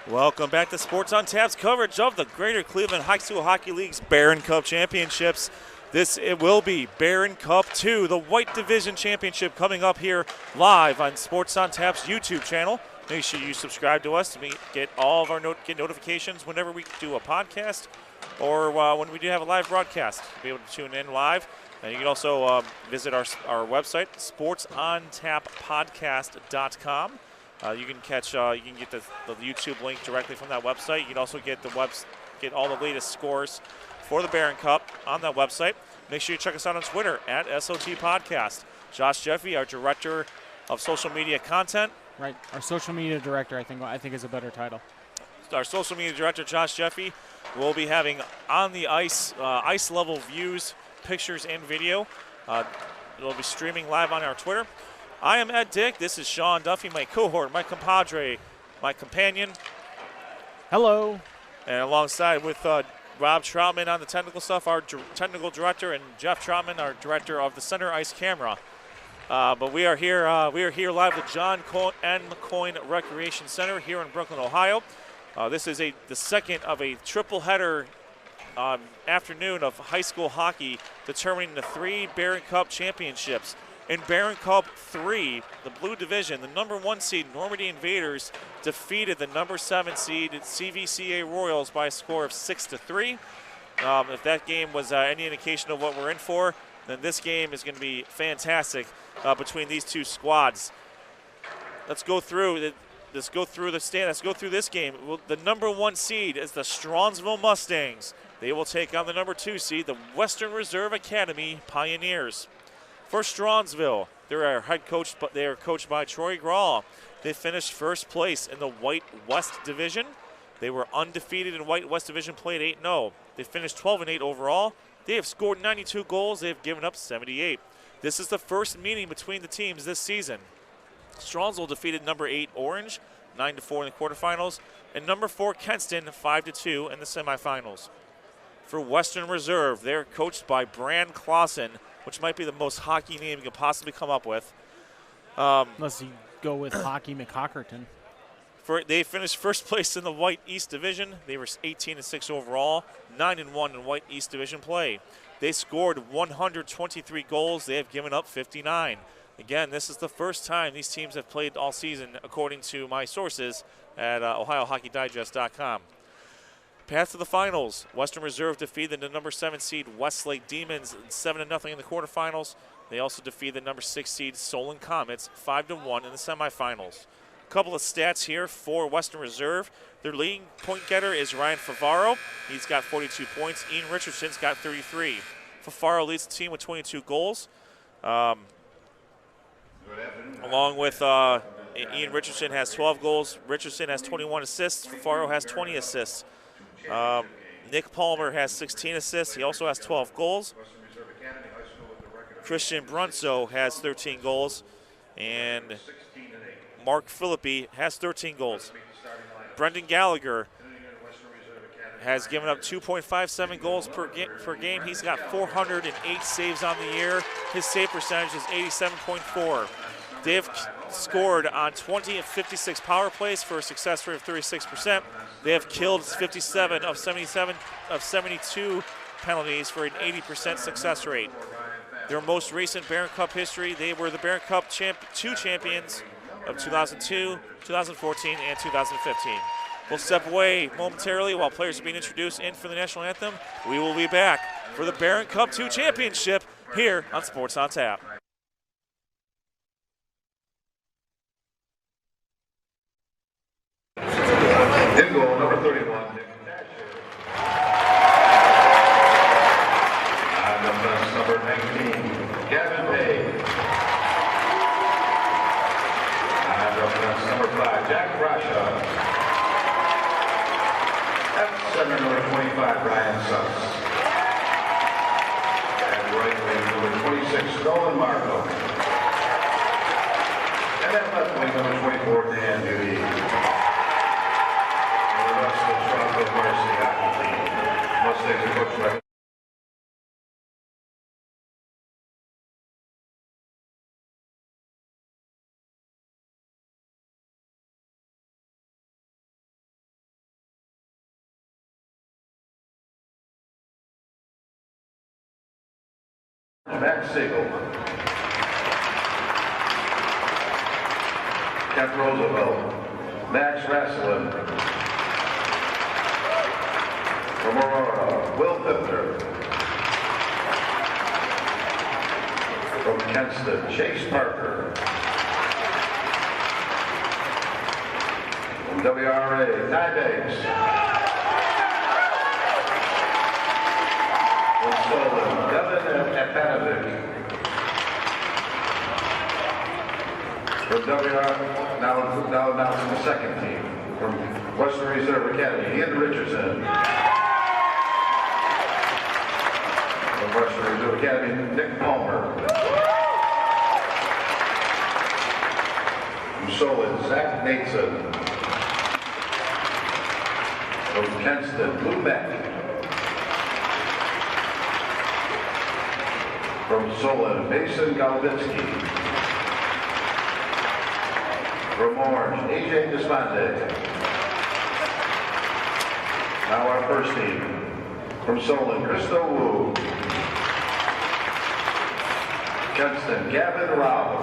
Welcome back to Sports on Tap's coverage of the Greater Cleveland High School Hockey League's Barron Cup Championships. It will be Barron Cup 2, the White Division Championship, coming up here live on Sports on Tap's YouTube channel. Make sure you subscribe to us to get all of our notifications whenever we do a podcast or when we do have a live broadcast. You'll be able to tune in live. And you can also visit our website, sportsontappodcast.com. You can get the YouTube link directly from that website. You can also get get all the latest scores for the Barron Cup on that website. Make sure you check us out on Twitter at SOT Podcast. Josh Jeffy, our director of social media content. Right, our social media director, I think is a better title. Our social media director, Josh Jeffy, will be having on the ice level views, pictures, and video. It'll be streaming live on our Twitter. I am Ed Dick. This is Sean Duffy, my cohort, my compadre, my companion. Hello. And alongside with Rob Troutman on the technical stuff, our technical director, and Jeff Troutman, our director of the center ice camera. But we are here live at John N. McCoyne Recreation Center here in Brooklyn, Ohio. This is the second of a triple header afternoon of high school hockey, determining the 3 Barron Cup championships. In Barron Cup 3, the Blue Division, the number 1 seed Normandy Invaders defeated the number 7 seed CVCA Royals by a score of 6-3. If that game was any indication of what we're in for, then this game is going to be fantastic between these two squads. Let's go through this game. The number 1 seed is the Strongsville Mustangs. They will take on the number 2 seed, the Western Reserve Academy Pioneers. For Strongsville, they are coached by Troy Grawl. They finished first place in the White West Division. They were undefeated in White West Division, played 8-0. They finished 12-8 overall. They have scored 92 goals. They have given up 78. This is the first meeting between the teams this season. Strongsville defeated number 8 Orange 9-4 in the quarterfinals, and number 4 Kenston 5-2 in the semifinals. For Western Reserve, they're coached by Brand Clausen, which might be the most hockey name you could possibly come up with. Unless you go with Hockey McHockerton. They finished first place in the White East Division. They were 18-6 overall, 9-1 in White East Division play. They scored 123 goals. They have given up 59. Again, this is the first time these teams have played all season, according to my sources at OhioHockeyDigest.com. Path to the finals. Western Reserve defeated the number 7 seed Westlake Demons 7-0 in the quarterfinals. They also defeated the number 6 seed Solon Comets 5-1 in the semifinals. A couple of stats here for Western Reserve. Their leading point getter is Ryan Favaro. He's got 42 points. Ian Richardson's got 33. Favaro leads the team with 22 goals. Along with Ian Richardson has 12 goals. Richardson has 21 assists. Favaro has 20 assists. Nick Palmer has 16 assists. He also has 12 goals. Christian Brunso has 13 goals. And Mark Philippi has 13 goals. Brendan Gallagher has given up 2.57 goals per game. He's got 408 saves on the year. His save percentage is 87.4. They've scored on 20 of 56 power plays for a success rate of 36%. They have killed 57 of 72 penalties for an 80% success rate. Their most recent Barron Cup history, they were the Barron Cup 2 champions of 2002, 2014, and 2015. We'll step away momentarily while players are being introduced in for the national anthem. We will be back for the Barron Cup 2 championship here on Sports on Tap. In goal, number 31, Nick Thatcher. And up next, number 19, Gavin Page. And up next, number 5, Jack Brasha. At center, number 25, Brian Suss. And right wing, number 26, Nolan Marco. And then left wing, number 24, Dan Duty. Mustangs are coached by Max Siegel. Kent Roosevelt. Max Rasselin. From Aurora, Will Pipner. From Kenston, Chase Parker. From WRA, Ty Beggs. From Solon, Devin Apanovic. From WRA, now announcing the second team. From Western Reserve Academy, Ian Richardson. From Western Reserve Academy, Nick Palmer. From Solon, Zach Nateson. From Kenston, Lou Beck. From Solon, Mason Galvitsky. From Orange, AJ Desponde. Now our first team. From Solon, Christo Wu. Kenston, Gavin Rao.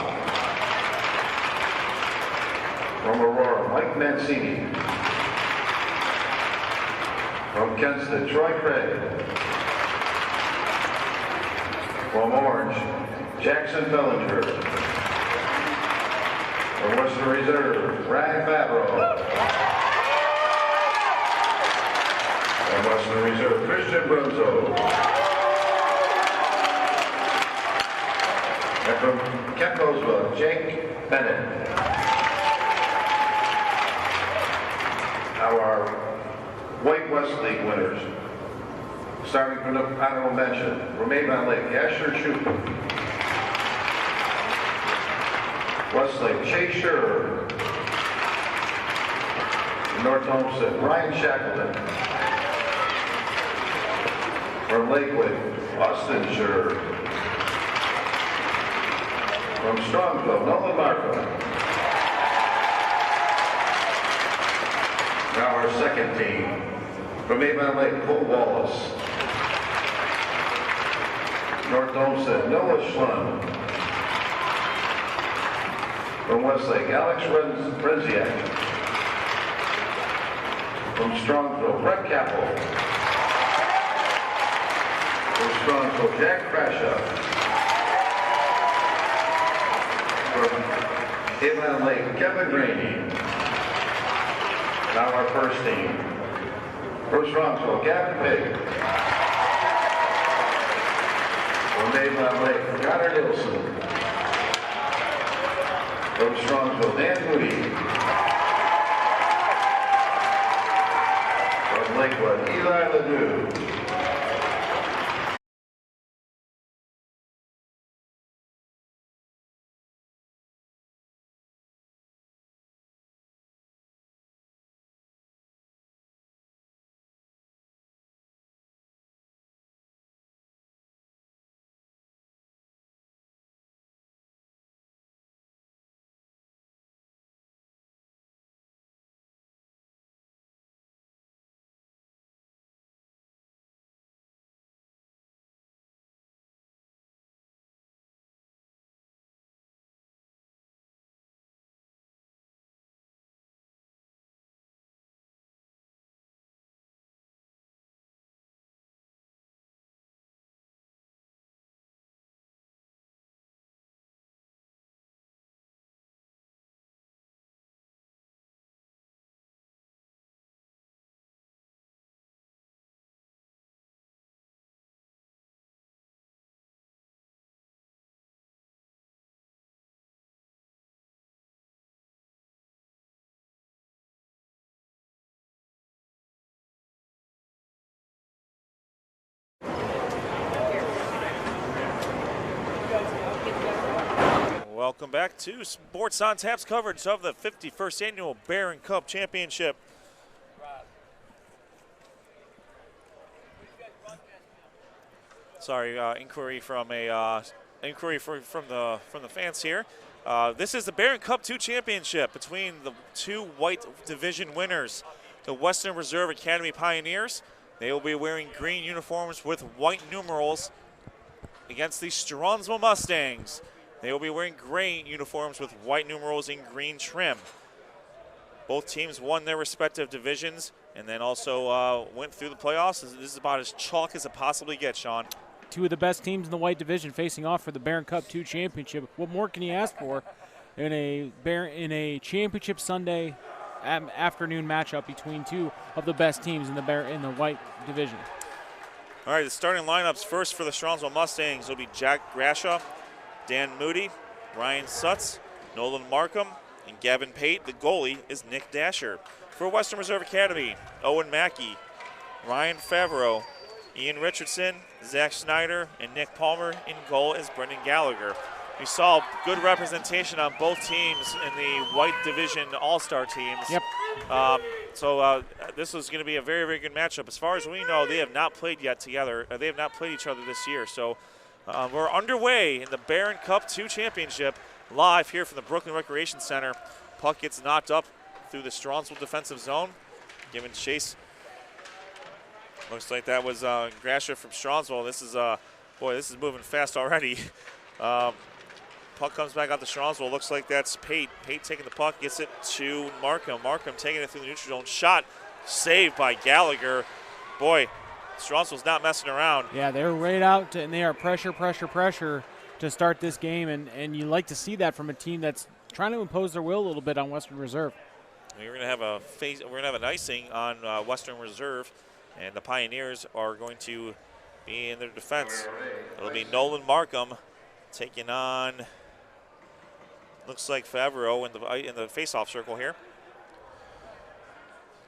From Aurora, Mike Mancini. From Kenston, Troy Craig. From Orange, Jackson Bellinger. From Western Reserve, Ryan Favreau. From Western Reserve, Christian Brunzo. And from Kent Roosevelt, Jake Bennett. Our White West League winners, starting from the honorable mention, from Avon Lake, Asher Shoup. Westlake, Chase Scherr. North Homestead, Ryan Shackleton. From Lakewood, Austin Scherr. From Strongsville, Nolan Markham. Now our second team. From Avon Lake, Cole Wallace. North Homestead, Noah Schlund. From Westlake, Alex Renziak. From Strongsville, Brett Capel. From Strongsville, Jack Crashup. From Avon Lake, Kevin Graney. Now our first team. From Strongsville, Gavin Pig. From Avon Lake, Connor Nilsson. From Strongsville, Dan Moody. From Lakewood, Eli Ledoux. Welcome back to Sports on Tap's coverage of the 51st Annual Barron Cup Championship. Sorry, inquiry from the fans here. This is the Barron Cup 2 Championship between the two white division winners, the Western Reserve Academy Pioneers. They will be wearing green uniforms with white numerals. against the Strongsville Mustangs. They will be wearing gray uniforms with white numerals and green trim. Both teams won their respective divisions and then also went through the playoffs. This is about as chalk as it possibly gets, Sean. Two of the best teams in the white division facing off for the Barron Cup 2 championship. What more can you ask for in a championship Sunday afternoon matchup between two of the best teams in the white division? All right, the starting lineups first for the Strongsville Mustangs will be Jack Grasha, Dan Moody, Ryan Sutz, Nolan Markham, and Gavin Pate. The goalie is Nick Dasher. For Western Reserve Academy, Owen Mackey, Ryan Favreau, Ian Richardson, Zach Snyder, and Nick Palmer. In goal is Brendan Gallagher. We saw good representation on both teams in the white division all-star teams. Yep. So this is going to be a very, very good matchup. As far as we know, they have not played yet together. They have not played each other this year. So we're underway in the Barron Cup 2 championship live here from the Brooklyn Recreation Center. Puck gets knocked up through the Strongsville defensive zone, given chase. Looks like that was Grasher from Strongsville. This is this is moving fast already. Puck comes back out to Strongsville. Looks like that's Pate. Pate taking the puck, gets it to Markham. Markham taking it through the neutral zone. Shot saved by Gallagher. Boy, Strongsville's not messing around. Yeah, they're right out, and they are pressure to start this game, and you like to see that from a team that's trying to impose their will a little bit on Western Reserve. We're going to have an icing on Western Reserve, and the Pioneers are going to be in their defense. It'll be Nolan Markham taking on, looks like Favreau in the face-off circle here.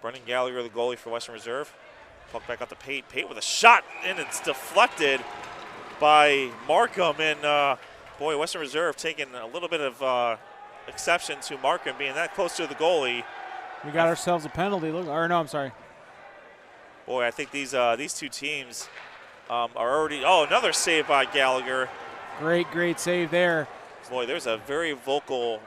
Brendan Gallagher, the goalie for Western Reserve. Puck back out to Pate. Pate with a shot, and it's deflected by Markham. And boy, Western Reserve taking a little bit of exception to Markham being that close to the goalie. We got ourselves a penalty. I'm sorry. Boy, I think these two teams are already. Oh, another save by Gallagher. Great save there. Boy, there's a very vocal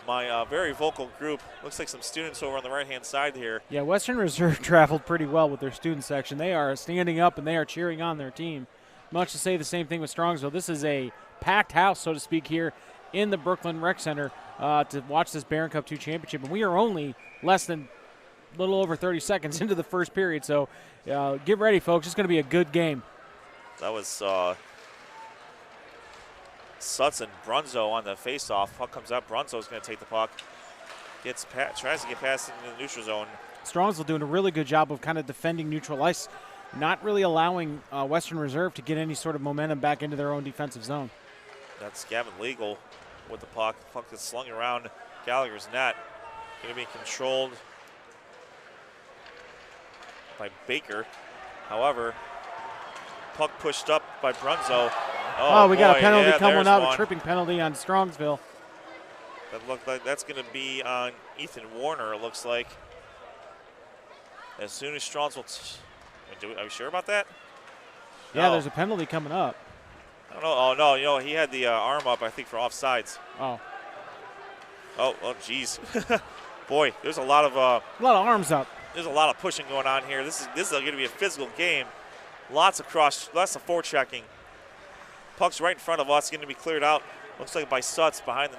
group. Looks like some students over on the right-hand side here. Yeah, Western Reserve traveled pretty well with their student section. They are standing up and they are cheering on their team. Much to say the same thing with Strongsville. This is a packed house, so to speak, here in the Brooklyn Rec Center to watch this Barron Cup 2 championship. And we are only less than a little over 30 seconds into the first period, so get ready, folks. It's going to be a good game. That was Sutz and Brunzo on the face-off. Puck comes out. Brunzo's going to take the puck. Tries to get past into the neutral zone. Strongsville doing a really good job of kind of defending neutral ice, not really allowing Western Reserve to get any sort of momentum back into their own defensive zone. That's Gavin Legal with the puck. Puck is slung around Gallagher's net. Going to be controlled by Baker. However, puck pushed up by Brunzo. Oh, we got a penalty coming out, one. a tripping penalty on Strongsville. That looked like that's going to be on Ethan Warner, it looks like. As soon as Strongsville. Are you sure about that? Yeah, there's a penalty coming up. I don't know. Oh, no, he had the arm up, I think, for offsides. Oh, geez. Boy, there's a lot of arms up. There's a lot of pushing going on here. This is going to be a physical game. Lots of forechecking. Puck's right in front of us, going to be cleared out. Looks like by Sutz behind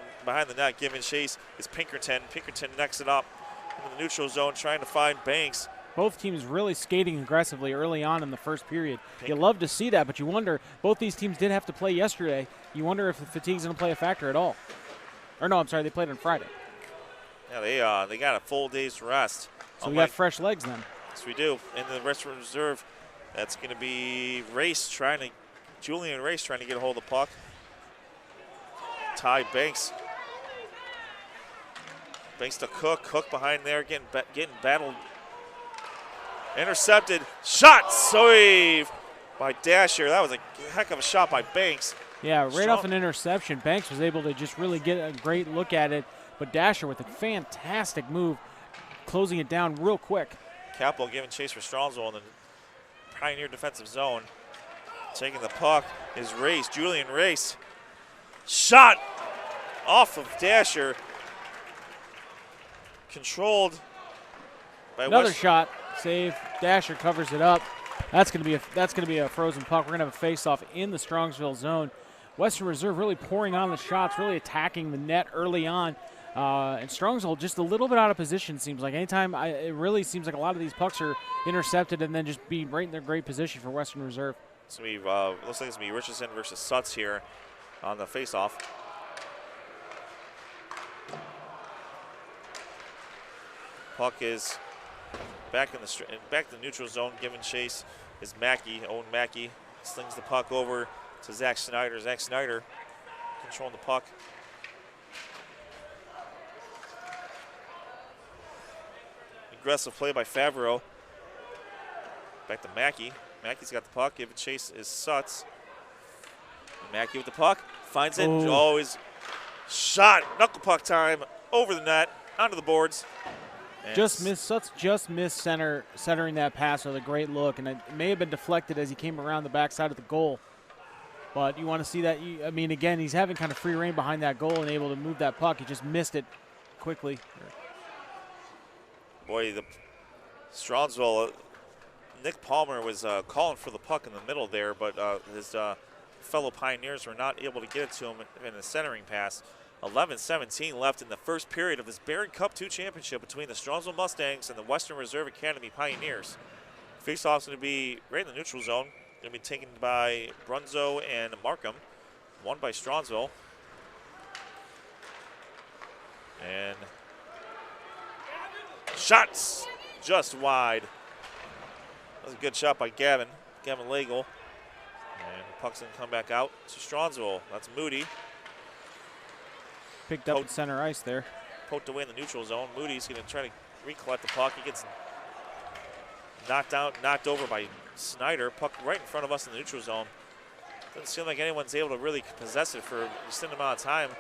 the net. Giving chase is Pinkerton. Pinkerton necks it up in the neutral zone, trying to find Banks. Both teams really skating aggressively early on in the first period. You love to see that, but you wonder, both these teams did have to play yesterday. You wonder if the fatigue's going to play a factor at all. Or no, I'm sorry, they played on Friday. Yeah, they got a full day's rest. So we got fresh legs then. Yes, we do. In the Western Reserve, that's going to be Julian Race trying to get a hold of the puck. Ty Banks. Banks to Cook. Cook behind there, getting battled. Intercepted. Shot saved by Dasher. That was a heck of a shot by Banks. Yeah, right off an interception, Banks was able to just really get a great look at it. But Dasher with a fantastic move, closing it down real quick. Capel giving chase for Strongsville in the Pioneer defensive zone. Taking the puck is Race, Julian Race. Shot off of Dasher. Controlled by another shot, save. Dasher covers it up. That's going to be a frozen puck. We're going to have a face-off in the Strongsville zone. Western Reserve really pouring on the shots, really attacking the net early on. And Strongsville just a little bit out of position, seems like. Anytime, it really seems like a lot of these pucks are intercepted and then just be right in their great position for Western Reserve. So looks like it's going to be Richardson versus Sutz here on the faceoff. Puck is back in the neutral zone. Giving chase is Mackey. Owen Mackey slings the puck over to Zach Snyder. Zach Snyder controlling the puck. Aggressive play by Favreau. Back to Mackey. Mackey's got the puck. Giving chase is Sutz. Mackey with the puck. Finds it. Always shot. Knuckle puck time. Over the net. Onto the boards. And Sutz just missed centering that pass with a great look, and it may have been deflected as he came around the backside of the goal. But you want to see that. I mean, again, he's having kind of free reign behind that goal and able to move that puck. He just missed it quickly. Boy, the Strongsville, Nick Palmer was calling for the puck in the middle there, but his fellow Pioneers were not able to get it to him in a centering pass. 11-17 left in the first period of this Barron Cup 2 championship between the Strongsville Mustangs and the Western Reserve Academy Pioneers. Faceoff's going to be right in the neutral zone. Going to be taken by Brunzo and Markham. Won by Strongsville. And shots just wide. That was a good shot by Gavin Legel. And the puck's going to come back out to Strongsville. That's Moody. Picked up at center ice there. Poked away in the neutral zone. Moody's going to try to recollect the puck. He gets knocked over by Snyder. Puck right in front of us in the neutral zone. Doesn't seem like anyone's able to really possess it for an extended amount of time.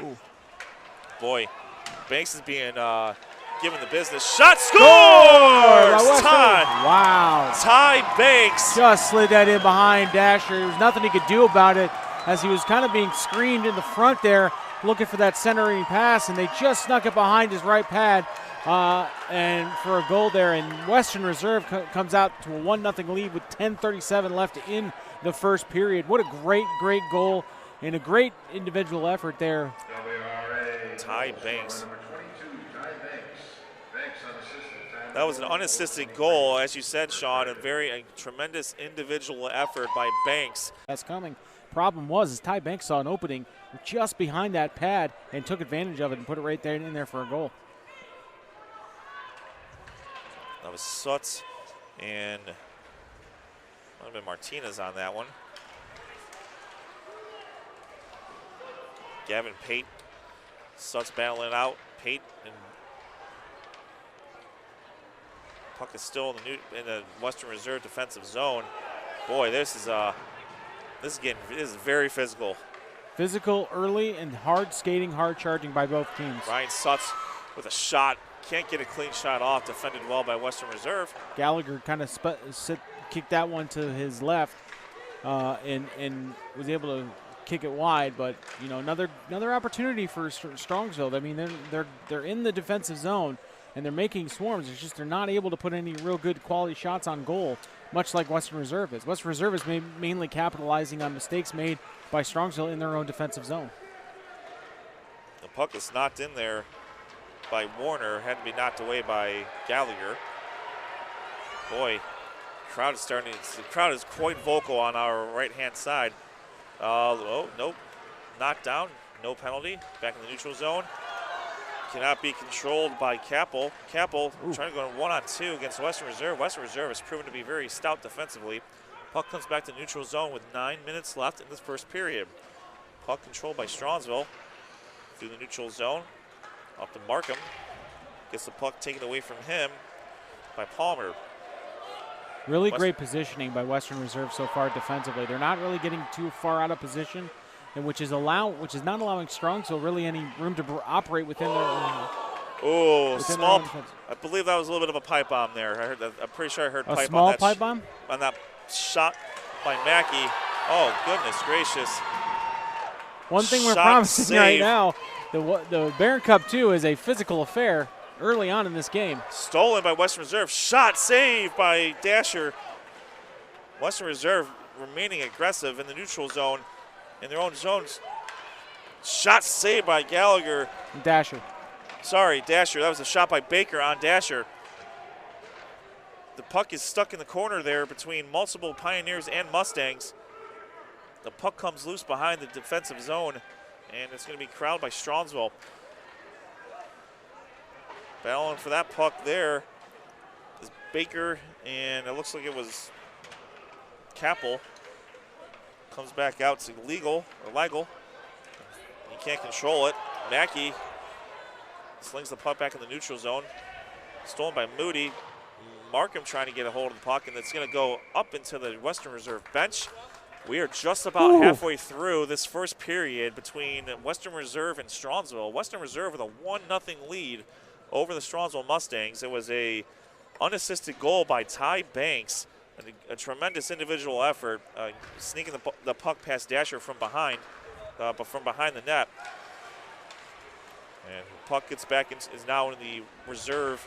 Ooh. Boy, Banks is being given the business. Shot scores! Ty! Wow. Ty Banks. Just slid that in behind Dasher. There was nothing he could do about it, as he was kind of being screened in the front there, looking for that centering pass, and they just snuck it behind his right pad and for a goal there. And Western Reserve comes out to a 1-0 lead with 10:37 left in the first period. What a great goal and a great individual effort there. Ty Banks. That was an unassisted goal, as you said, Sean. A tremendous individual effort by Banks. That's coming. Problem was, Ty Banks saw an opening just behind that pad and took advantage of it and put it right there in there for a goal. That was Sutz and might have been Martinez on that one. Gavin Pate. Sutz battling out. Pate and puck is still in the Western Reserve defensive zone. Boy, this is very physical. Physical early and hard skating, hard charging by both teams. Ryan Sutz with a shot. Can't get a clean shot off. Defended well by Western Reserve. Gallagher kind of kicked that one to his left and was able to kick it wide. But, you know, another opportunity for Strongsville. I mean, they're in the defensive zone and they're making swarms. It's just they're not able to put any real good quality shots on goal, much like Western Reserve is. Western Reserve is mainly capitalizing on mistakes made by Strongsville in their own defensive zone. The puck is knocked in there by Warner. Had to be knocked away by Gallagher. Boy, the crowd is quite vocal on our right-hand side. Oh, nope. Knocked down. No penalty. Back in the neutral zone. Cannot be controlled by Capel. Capel trying to go 1-on-2 against Western Reserve. Western Reserve has proven to be very stout defensively. Puck comes back to neutral zone with 9 minutes left in this first period. Puck controlled by Strongsville through the neutral zone. Up to Markham. Gets the puck taken away from him by Palmer. Really great positioning by Western Reserve so far defensively. They're not really getting too far out of position, and which is not allowing Strongsville really any room to operate within their own. Oh, small. I believe that was a little bit of a pipe bomb there. I'm pretty sure I heard a small pipe bomb on that shot by Mackey. Oh, goodness gracious. One thing we're promising right now, the Barron Cup 2 is a physical affair early on in this game. Stolen by Western Reserve. Shot saved by Dasher. Western Reserve remaining aggressive in the neutral zone, in their own zones. Shot saved by Gallagher. Dasher. Sorry, Dasher. That was a shot by Baker on Dasher. The puck is stuck in the corner there between multiple Pioneers and Mustangs. The puck comes loose behind the defensive zone, and it's going to be corralled by Strongsville. Battling for that puck there is Baker, and it looks like it was Capel. Comes back out to Legal. He can't control it. Mackey slings the puck back in the neutral zone. Stolen by Moody. Markham trying to get a hold of the puck, and it's going to go up into the Western Reserve bench. We are just about halfway through this first period between Western Reserve and Strongsville. Western Reserve with a 1-0 lead over the Strongsville Mustangs. It was a unassisted goal by Ty Banks, a tremendous individual effort, sneaking the puck past Dasher from behind, but from behind the net. And the puck gets back, is now in the reserve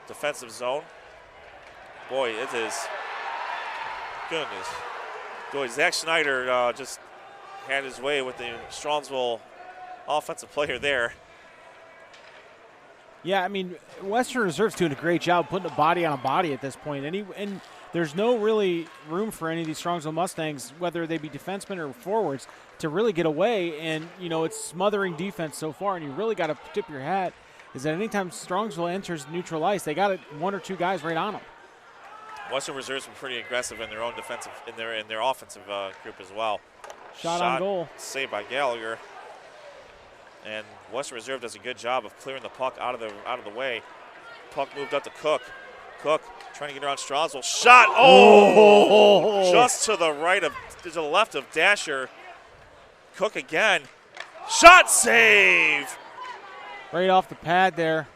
defensive zone. Boy, it is, goodness. Boy, Zach Schneider just had his way with the Strongsville offensive player there. Yeah, I mean, Western Reserve's doing a great job putting a body on a body at this point. And there's no really room for any of these Strongsville Mustangs, whether they be defensemen or forwards, to really get away. And, you know, it's smothering defense so far, and you really got to tip your hat is that anytime Strongsville enters neutral ice, they got one or two guys right on them. Western Reserve's been pretty aggressive in their own defensive, in their offensive group as well. Shot on goal. Saved by Gallagher. And Western Reserve does a good job of clearing the puck out of the way. Puck moved up to Cook. Cook trying to get around Strongsville. Shot! Oh! Just to the left of Dasher. Cook again. Shot save! Right off the pad there.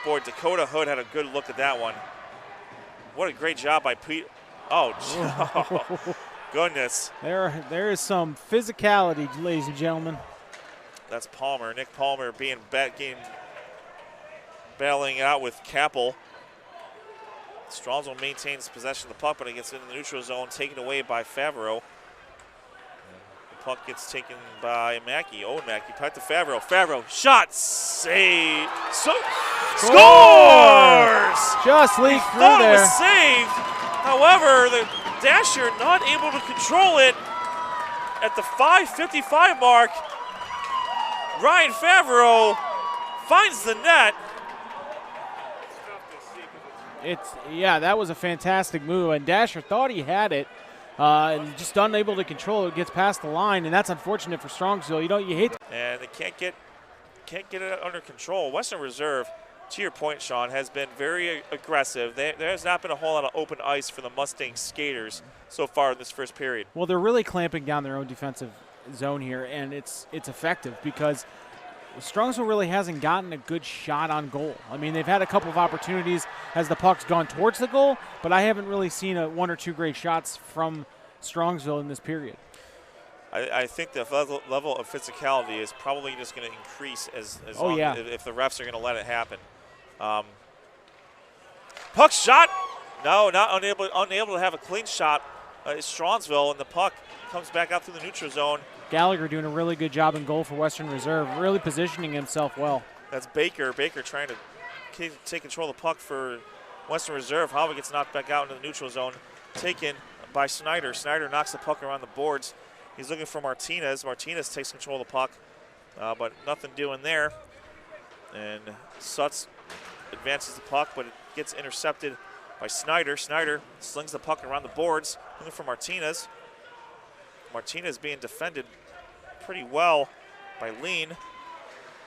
Boy, Dakota Hood had a good look at that one. What a great job by Pete. Oh, goodness. There is some physicality, ladies and gentlemen. That's Palmer. Nick Palmer battling it out with Capel. Strongsville maintains possession of the puck, but it gets into the neutral zone, taken away by Favreau. The puck gets taken by Mackey. Owen Mackey, puck to Favreau. Favreau, shot, save, scores! Just leaked through Thought there. It was saved. However, the Dasher not able to control it at the 5:55 mark. Ryan Favreau finds the net. That was a fantastic move, and Dasher thought he had it, and just unable to control it. Gets past the line, and that's unfortunate for Strongsville. You hate. And they can't get it under control. Western Reserve, to your point, Sean, has been very aggressive. There has not been a whole lot of open ice for the Mustang skaters so far in this first period. Well, they're really clamping down their own defensive zone here, and it's effective because Strongsville really hasn't gotten a good shot on goal. I mean, they've had a couple of opportunities as the puck's gone towards the goal, but I haven't really seen one or two great shots from Strongsville in this period. I think the level of physicality is probably just going to increase if the refs are going to let it happen. Puck shot. No, not unable to have a clean shot. It's Strongsville, and the puck comes back out through the neutral zone. Gallagher doing a really good job in goal for Western Reserve, really positioning himself well. That's Baker. Baker trying to take control of the puck for Western Reserve. However, gets knocked back out into the neutral zone. Taken by Snyder. Snyder knocks the puck around the boards. He's looking for Martinez. Martinez takes control of the puck, but nothing doing there. And Sutz advances the puck, but it gets intercepted by Snyder. Snyder slings the puck around the boards, looking for Martinez. Martinez being defended pretty well by Lean,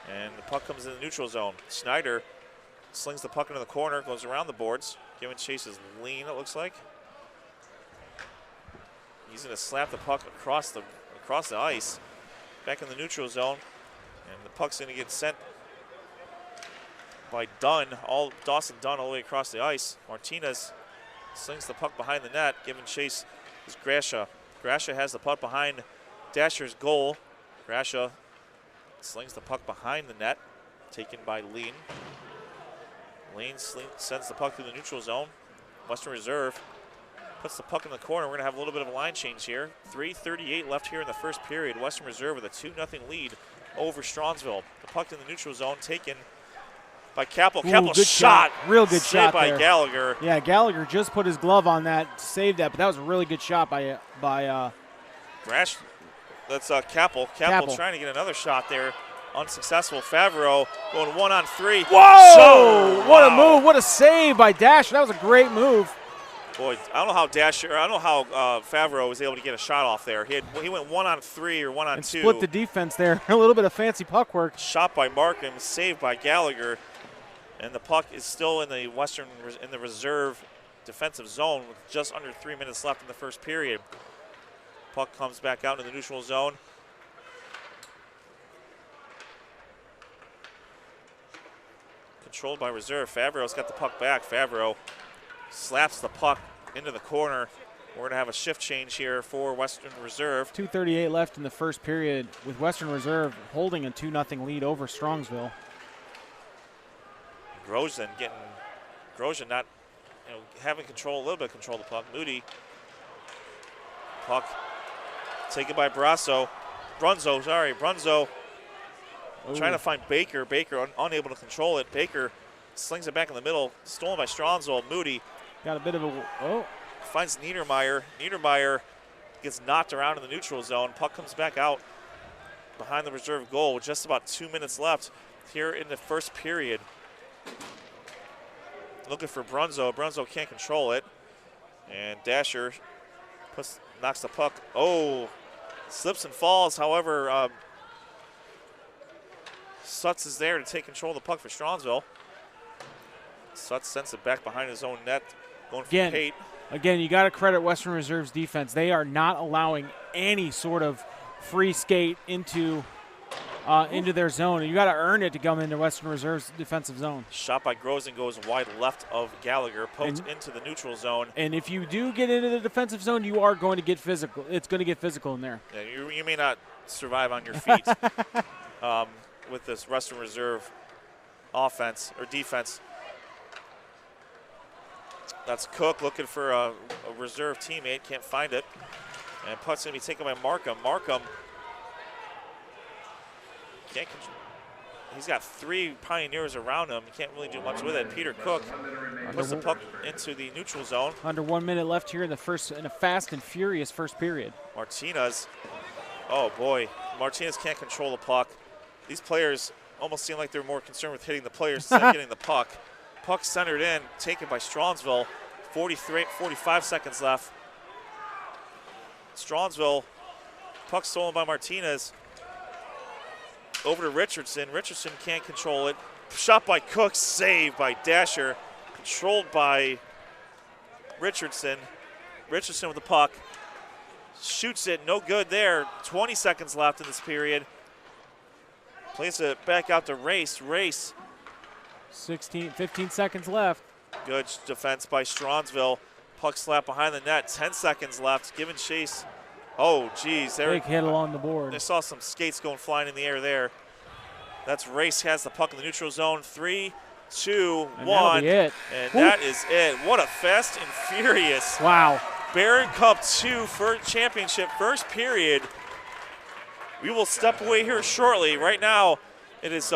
and the puck comes in the neutral zone. Snyder slings the puck into the corner, goes around the boards. Giving chase is Lean, it looks like. He's going to slap the puck across the ice, back in the neutral zone, and the puck's going to get sent by Dawson Dunn all the way across the ice. Martinez slings the puck behind the net. Giving chase is Grasha. Grasha has the puck behind Dasher's goal. Grasha slings the puck behind the net, taken by Lean. Lean sends the puck through the neutral zone. Western Reserve Puts the puck in the corner. We're going to have a little bit of a line change here. 3:38 left here in the first period. Western Reserve with a 2-0 lead over Strongsville. The puck in the neutral zone taken by Capel. Capel good shot. Real good saved shot by there. Gallagher. Yeah, Gallagher just put his glove on that, saved that, but that was a really good shot by Rash. That's Capel. Capel trying to get another shot there. Unsuccessful. Favreau going 1-on-3. Whoa! So, what wow. a move. What a save by Dasher. That was a great move. Boy, I don't know how Favreau was able to get a shot off there. He went 1-on-3 or 1-on-2. And split the defense there. A little bit of fancy puck work. Shot by Markham, saved by Gallagher. And the puck is still in the reserve defensive zone with just under 3 minutes left in the first period. Puck comes back out into the neutral zone. Controlled by reserve. Favreau's got the puck back. Favreau slaps the puck into the corner. We're going to have a shift change here for Western Reserve. 2:38 left in the first period with Western Reserve holding a 2-0 lead over Strongsville. Grosjean not, having control, a little bit of control of the puck. Moody, puck taken by Brunzo. Ooh. Trying to find Baker. Baker unable to control it. Baker slings it back in the middle. Stolen by Strongsville. Moody Got a bit of a, finds Niedermeyer. Niedermeyer gets knocked around in the neutral zone. Puck comes back out behind the reserve goal with just about 2 minutes left here in the first period. Looking for Brunzo. Brunzo can't control it. And Dasher knocks the puck. Oh, slips and falls. However, Sutz is there to take control of the puck for Strongsville. Sutz sends it back behind his own net, going for Pate. Again, you got to credit Western Reserve's defense. They are not allowing any sort of free skate into their zone. And you got to earn it to come into Western Reserve's defensive zone. Shot by Grosjean goes wide left of Gallagher, poked into the neutral zone. And if you do get into the defensive zone, you are going to get physical. It's going to get physical in there. Yeah, you may not survive on your feet with this Western Reserve offense or defense. That's Cook looking for a reserve teammate, can't find it. And puck's going to be taken by Markham. Markham can't control. He's got 3 Pioneers around him. He can't really do much with it. Peter Cook puts the puck into the neutral zone. Under 1 minute left here in a fast and furious first period. Martinez, oh boy, Martinez can't control the puck. These players almost seem like they're more concerned with hitting the players instead of getting the puck. Puck centered in, taken by Strongsville. 45 seconds left. Strongsville, puck stolen by Martinez. Over to Richardson. Richardson can't control it. Shot by Cook, saved by Dasher. Controlled by Richardson. Richardson with the puck. Shoots it, no good there. 20 seconds left in this period. Plays it back out to Race. 15 seconds left. Good defense by Strongsville. Puck slap behind the net. 10 seconds left. Giving chase. Oh, geez. Big hit along the board. They saw some skates going flying in the air there. That's Race has the puck in the neutral zone. 3, 2, 1. That'll be it. And that is it. What a fast and furious. Wow. Barron Cup 2 championship first period. We will step away here shortly. Right now, it is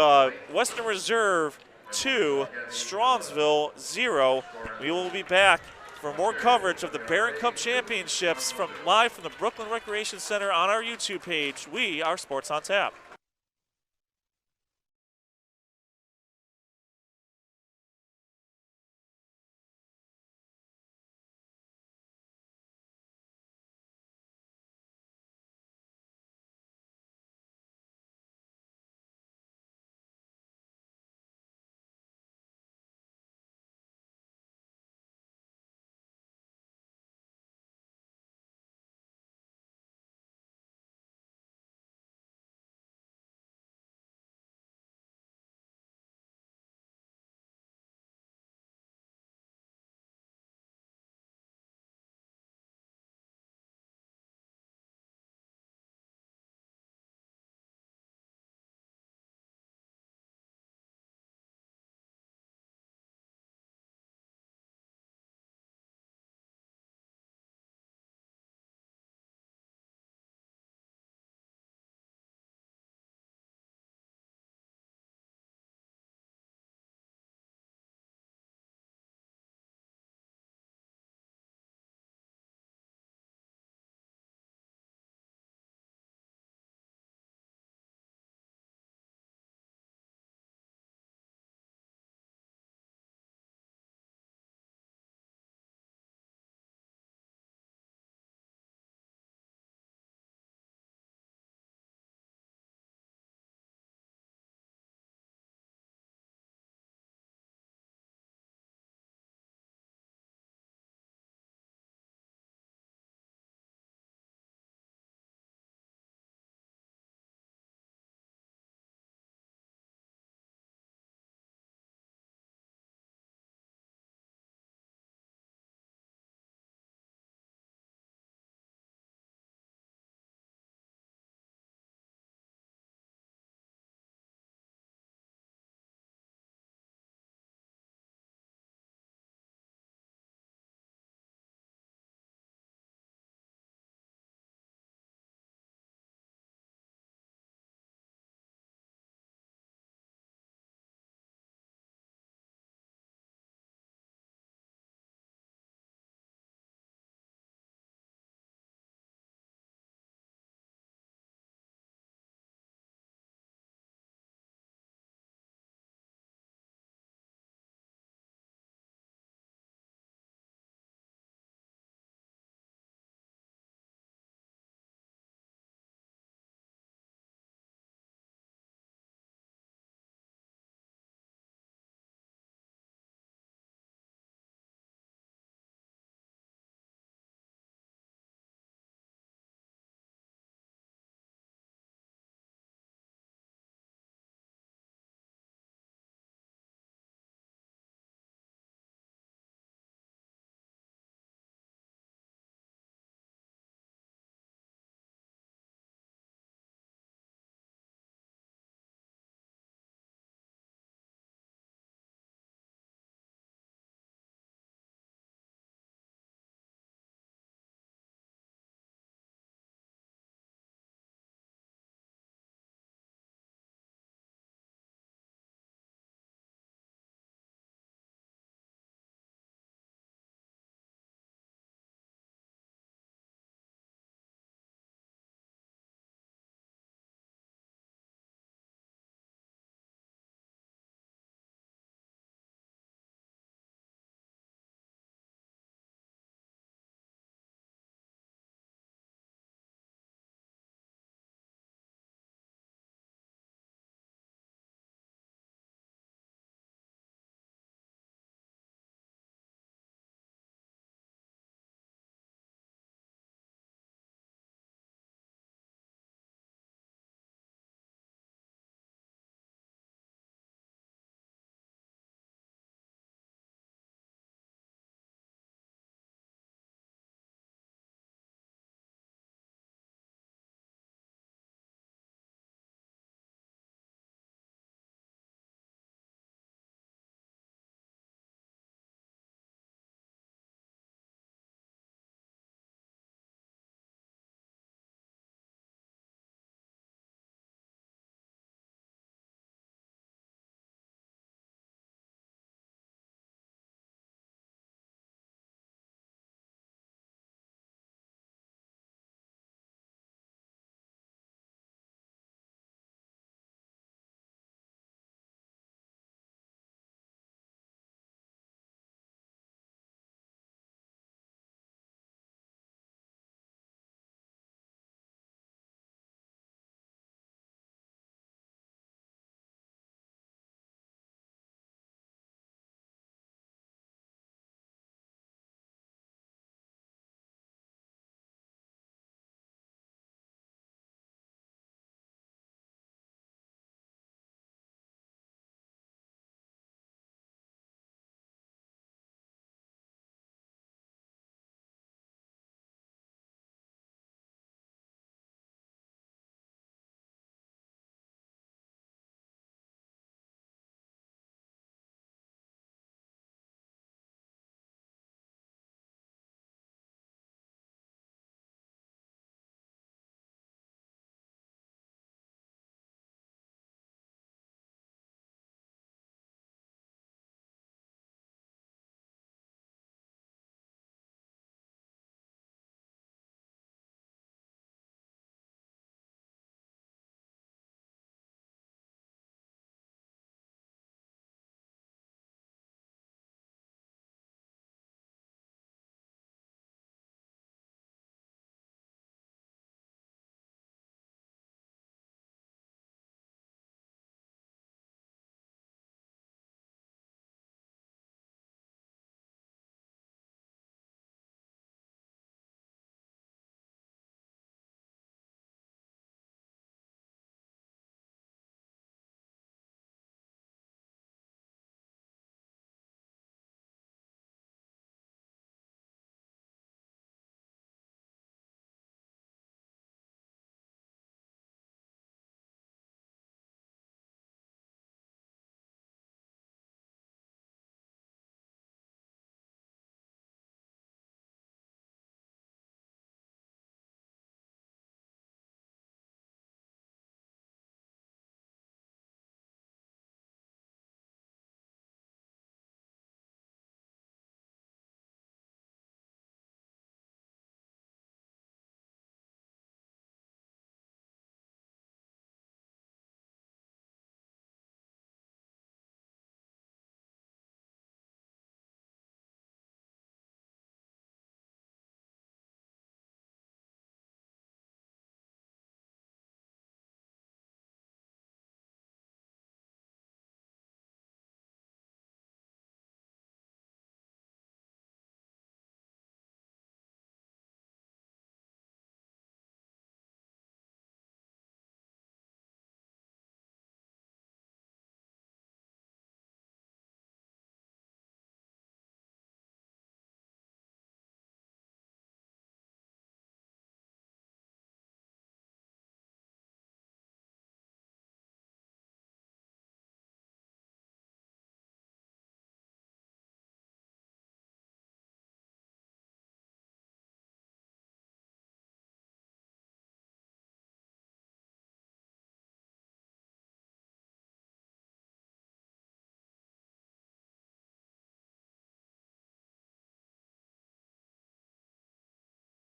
Western Reserve 2, Strongsville 0. We will be back for more coverage of the Barron Cup Championships live from the Brooklyn Recreation Center on our YouTube page. We are Sports on Tap.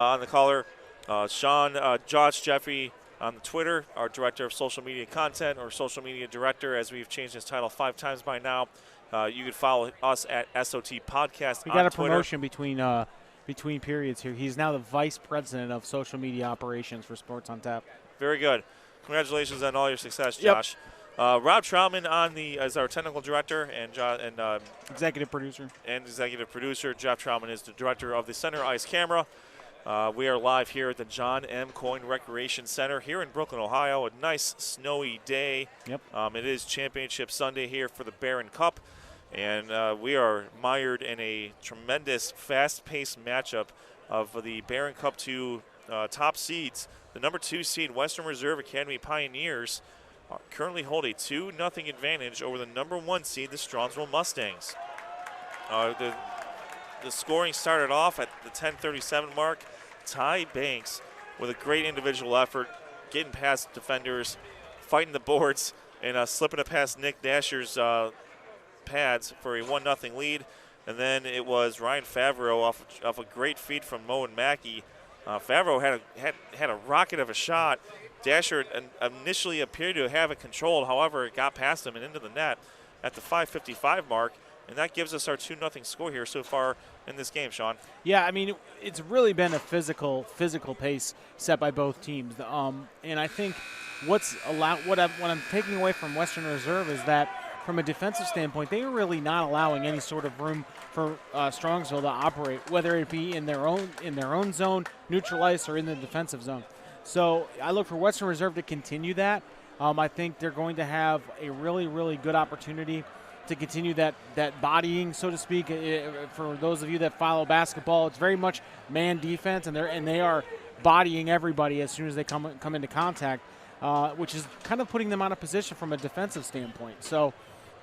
On the caller, Sean, Josh Jeffrey on the Twitter, our director of social media content or social media director, as we've changed his title 5 times by now. You can follow us at SOT Podcast We on got a Twitter. promotion between periods here. He's now the vice president of social media operations for Sports on Tap. Very good. Congratulations on all your success, Yep. Josh. Rob Troutman as our technical director and Executive producer. And executive producer. Jeff Troutman is the director of the center ice camera. We are live here at the John M. Coyne Recreation Center here in Brooklyn, Ohio. A nice snowy day. Yep. It is Championship Sunday here for the Barron Cup. And we are mired in a tremendous, fast-paced matchup of the Barron Cup 2 top seeds. The number 2 seed, Western Reserve Academy Pioneers, currently hold a 2-0 advantage over the number 1 seed, the Strongsville Mustangs. The scoring started off at the 10:37 mark. Ty Banks with a great individual effort, getting past defenders, fighting the boards, and slipping it past Nick Dasher's pads for a 1-0 lead. And then it was Ryan Favreau off a great feed from Mo and Mackey. Favreau had a rocket of a shot. Dasher initially appeared to have it controlled. However, it got past him and into the net at the 5:55 mark. And that gives us our 2-0 score here so far in this game, Sean. Yeah, I mean, it's really been a physical pace set by both teams. And I think what I'm taking away from Western Reserve is that from a defensive standpoint, they are really not allowing any sort of room for Strongsville to operate, whether it be in their own zone, neutral ice, or in the defensive zone. So I look for Western Reserve to continue that. I think they're going to have a really, really good opportunity to continue that bodying, so to speak. For those of you that follow basketball, it's very much man defense, and they are bodying everybody as soon as they come into contact, which is kind of putting them out of position from a defensive standpoint. So.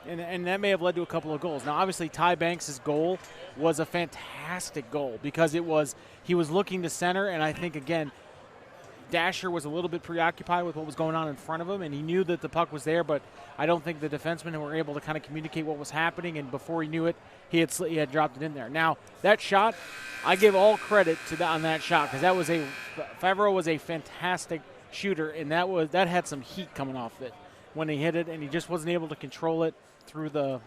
And that may have led to a couple of goals. Now, obviously, Ty Banks' goal was a fantastic goal because he was looking to center, and I think, again, Dasher was a little bit preoccupied with what was going on in front of him, and he knew that the puck was there, but I don't think the defensemen were able to kind of communicate what was happening, and before he knew it, he had dropped it in there. Now, that shot, I give all credit on that shot because Favreau was a fantastic shooter, and that had some heat coming off it when he hit it, and he just wasn't able to control it through the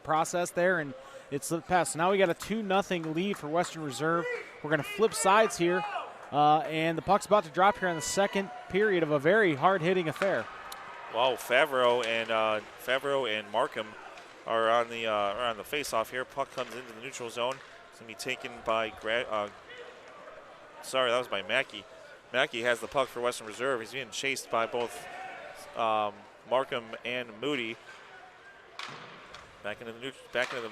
process there, and it slipped past. So now we got a 2-0 lead for Western Reserve. We're going to flip sides here, and the puck's about to drop here in the second period of a very hard-hitting affair. Wow, Favreau and Markham are on the face-off here. Puck comes into the neutral zone. It's going to be taken by sorry, that was by Mackey. Mackey has the puck for Western Reserve. He's being chased by both Markham and Moody. Back into the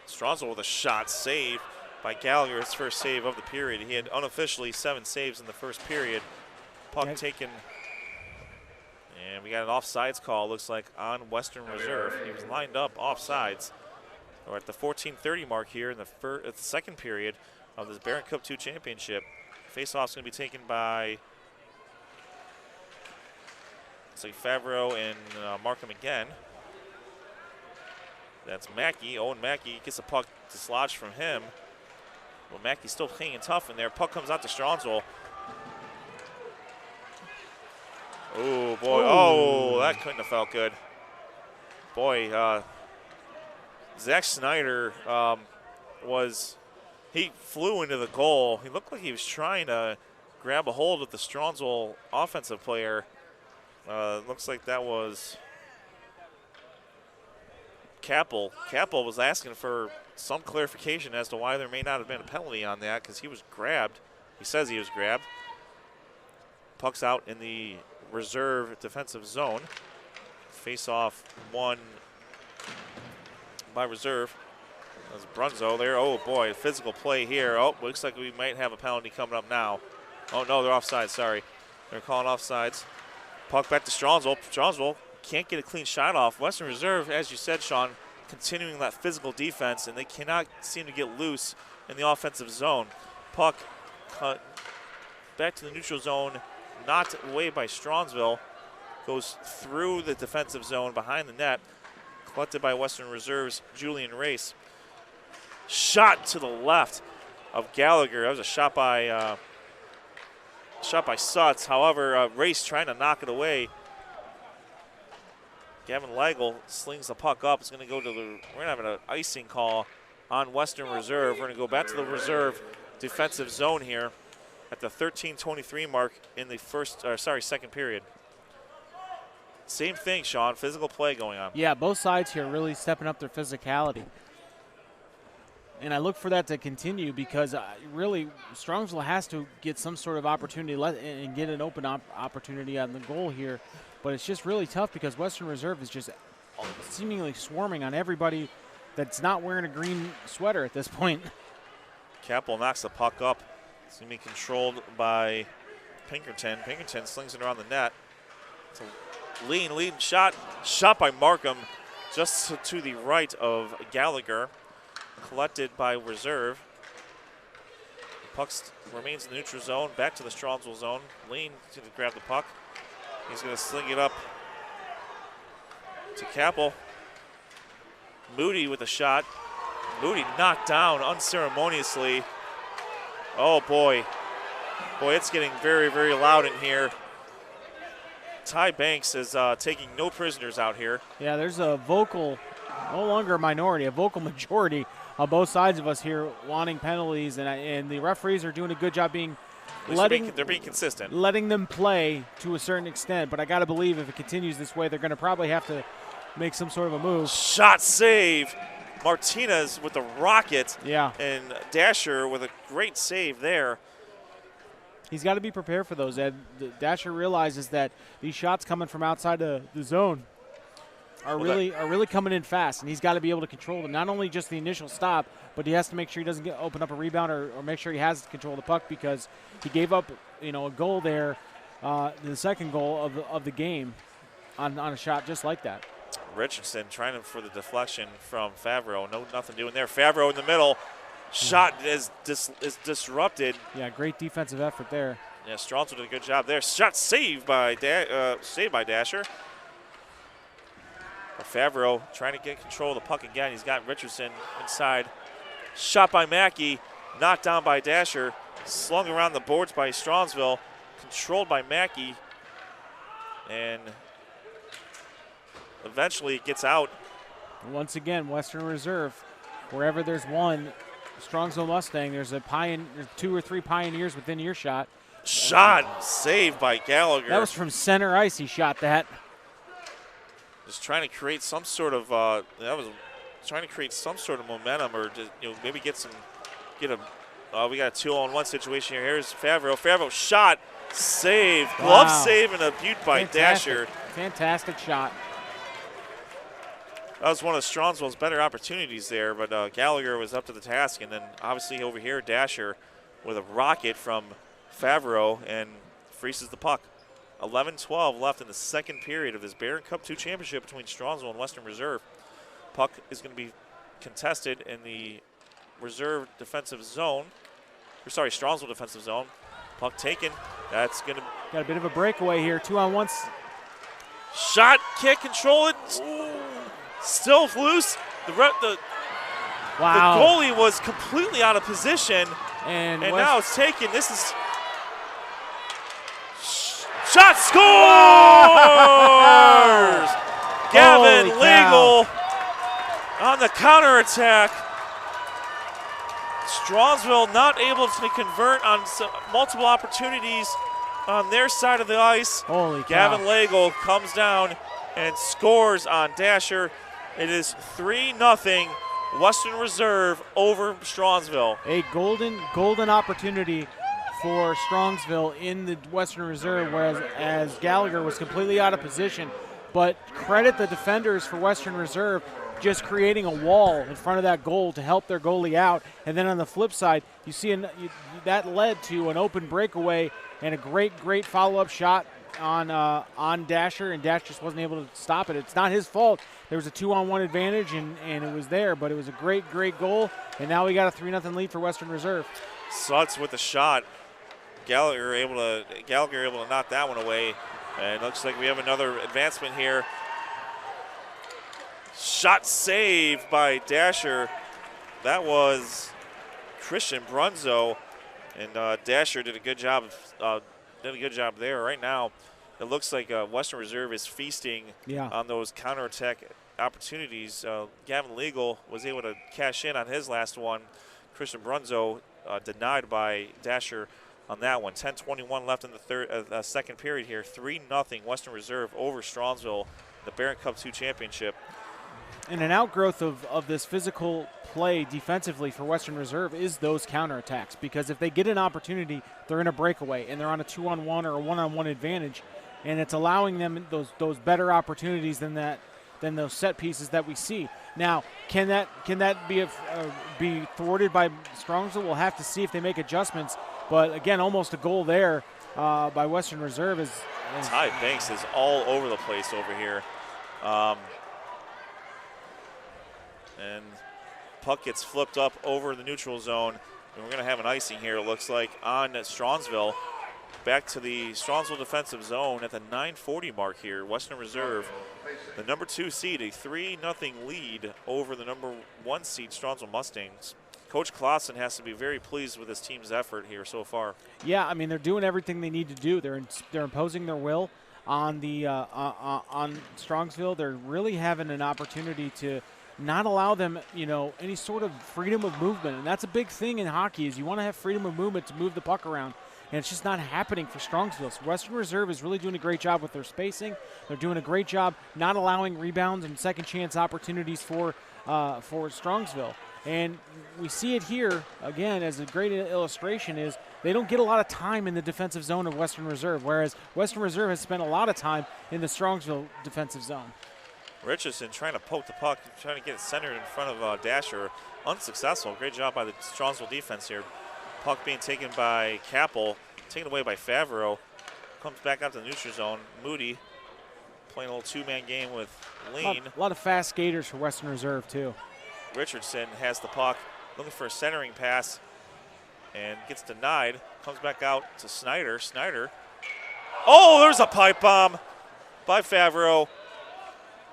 Strongsville with a shot, save by Gallagher, his first save of the period. He had unofficially 7 saves in the first period. Puck taken, and we got an offsides call, looks like, on Western Reserve. He was lined up offsides. We're at the 14:30 mark here in the second period of this Barron Cup 2 championship. Face-off's going to be taken by Favreau and Markham again. That's Mackey. Owen Mackey gets a puck dislodged from him. Well, Mackey's still hanging tough in there. Puck comes out to Strongsville. Oh, boy. Ooh. Oh, that couldn't have felt good. Boy, Zach Snyder he flew into the goal. He looked like he was trying to grab a hold of the Strongsville offensive player. Looks like that was Kappel. Kappel was asking for some clarification as to why there may not have been a penalty on that because he was grabbed. He says he was grabbed. Puck's out in the reserve defensive zone. Face-off won by reserve. That's Brunzo there. Oh, boy, physical play here. Oh, looks like we might have a penalty coming up now. Oh, no, they're offside. Sorry. They're calling offsides. Puck back to Strongsville. Strongsville can't get a clean shot off. Western Reserve, as you said, Sean, continuing that physical defense, and they cannot seem to get loose in the offensive zone. Puck cut back to the neutral zone, knocked away by Strongsville, goes through the defensive zone behind the net, collected by Western Reserve's Julian Race. Shot to the left. of Gallagher. That was a shot by Sutz. However, Race trying to knock it away. Gavin Legel slings the puck up. It's going to go to the. We're going to have an icing call on Western Reserve. We're going to go back to the reserve defensive zone here at the 13:23 mark in the second period. Same thing, Sean. Physical play going on. Yeah, both sides here really stepping up their physicality. And I look for that to continue because really Strongsville has to get some sort of opportunity and get an open opportunity on the goal here. But it's just really tough because Western Reserve is just seemingly swarming on everybody that's not wearing a green sweater at this point. Capel knocks the puck up. It's going to be controlled by Pinkerton. Pinkerton slings it around the net. It's a lean shot. Shot by Markham just to the right of Gallagher. Collected by Reserve. The puck remains in the neutral zone. Back to the Strongsville zone. Lean to grab the puck. He's going to sling it up to Capel. Moody with a shot. Moody knocked down unceremoniously. Oh boy. Boy, it's getting very, very loud in here. Ty Banks is taking no prisoners out here. Yeah, there's a vocal, no longer a minority, a vocal majority on both sides of us here wanting penalties, and the referees are doing a good job they're being consistent. Letting them play to a certain extent, but I got to believe if it continues this way, they're going to probably have to make some sort of a move. Shot save. Martinez with the rocket. Yeah. And Dasher with a great save there. He's got to be prepared for those, Ed. Dasher realizes that these shots coming from outside the zone are really coming in fast, and he's got to be able to control them. Not only just the initial stop, but he has to make sure he doesn't open up a rebound or make sure he has control of the puck because he gave up, a goal there, the second goal of the game on a shot just like that. Richardson trying for the deflection from Favreau. Nothing doing there. Favreau in the middle. Shot is disrupted. Yeah, great defensive effort there. Yeah, Strongsville did a good job there. Shot saved by Dasher. Favreau trying to get control of the puck again. He's got Richardson inside. Shot by Mackey. Knocked down by Dasher. Slung around the boards by Strongsville. Controlled by Mackey. And eventually it gets out. Once again, Western Reserve. Wherever there's one Strongsville Mustang, there's two or three Pioneers within earshot. Shot saved by Gallagher. That was from center ice. He shot that. Just trying to create some sort of momentum, or just, maybe we got a 2-on-1 situation here. Here's Favreau. Favreau shot, save, glove save, and a butte by Dasher. Fantastic shot. That was one of Strongsville's better opportunities there, but Gallagher was up to the task, and then obviously over here Dasher with a rocket from Favreau and freezes the puck. 11-12 left in the second period of this Barron Cup 2 championship between Strongsville and Western Reserve. Puck is going to be contested in the Reserve defensive zone. Strongsville defensive zone. Puck taken. That's going to... Got a bit of a breakaway here. 2-on-1. Shot, kick, control it. Ooh. Still loose. The goalie was completely out of position. And now it's taken. This is... Shot scores! Gavin Legel on the counterattack. Strongsville not able to convert on multiple opportunities on their side of the ice. Holy cow. Gavin Legel comes down and scores on Dasher. It is 3-0 Western Reserve over Strongsville. A golden opportunity for Strongsville in the Western Reserve, whereas Gallagher was completely out of position. But credit the defenders for Western Reserve just creating a wall in front of that goal to help their goalie out. And then on the flip side, you see that led to an open breakaway and a great follow-up shot on Dasher, and Dasher just wasn't able to stop it. It's not his fault. There was a 2-on-1 advantage, and it was there, but it was a great goal. And now we got a 3-0 lead for Western Reserve. Sutz with the shot. Gallagher able to knock that one away, and it looks like we have another advancement here. Shot saved by Dasher. That was Christian Brunzo, and Dasher did a good job. There. Right now, it looks like Western Reserve is feasting on those counterattack opportunities. Gavin Legal was able to cash in on his last one. Christian Brunzo denied by Dasher on that one. 10:21 left in the second period here. 3-0 Western Reserve over Strongsville, the Barron Cup 2 championship. And an outgrowth of this physical play defensively for Western Reserve is those counterattacks, because if they get an opportunity, they're in a breakaway and they're on a 2-on-1 or a 1-on-1 advantage, and it's allowing them those better opportunities than those set pieces that we see. Now, can that be thwarted by Strongsville? We'll have to see if they make adjustments. But again, almost a goal there by Western Reserve is Ty Banks is all over the place over here. And puck gets flipped up over the neutral zone, and we're going to have an icing here, it looks like, on Strongsville. Back to the Strongsville defensive zone at the 9:40 mark here. Western Reserve, the number 2 seed, a 3-0 lead over the number 1 seed Strongsville Mustangs. Coach Clausen has to be very pleased with his team's effort here so far. Yeah, I mean, they're doing everything they need to do. They're imposing their will on the on Strongsville. They're really having an opportunity to not allow them, any sort of freedom of movement. And that's a big thing in hockey, is you want to have freedom of movement to move the puck around. And it's just not happening for Strongsville. So Western Reserve is really doing a great job with their spacing. They're doing a great job not allowing rebounds and second chance opportunities for Strongsville. And we see it here, again, as a great illustration, is they don't get a lot of time in the defensive zone of Western Reserve, whereas Western Reserve has spent a lot of time in the Strongsville defensive zone. Richardson trying to poke the puck, trying to get it centered in front of Dasher. Unsuccessful. Great job by the Strongsville defense here. Puck being taken by Capel, taken away by Favreau. Comes back out to the neutral zone. Moody playing a little two-man game with Lean. A lot of fast skaters for Western Reserve, too. Richardson has the puck, looking for a centering pass, and gets denied. Comes back out to Snyder. Snyder. Oh, there's a pipe bomb by Favreau.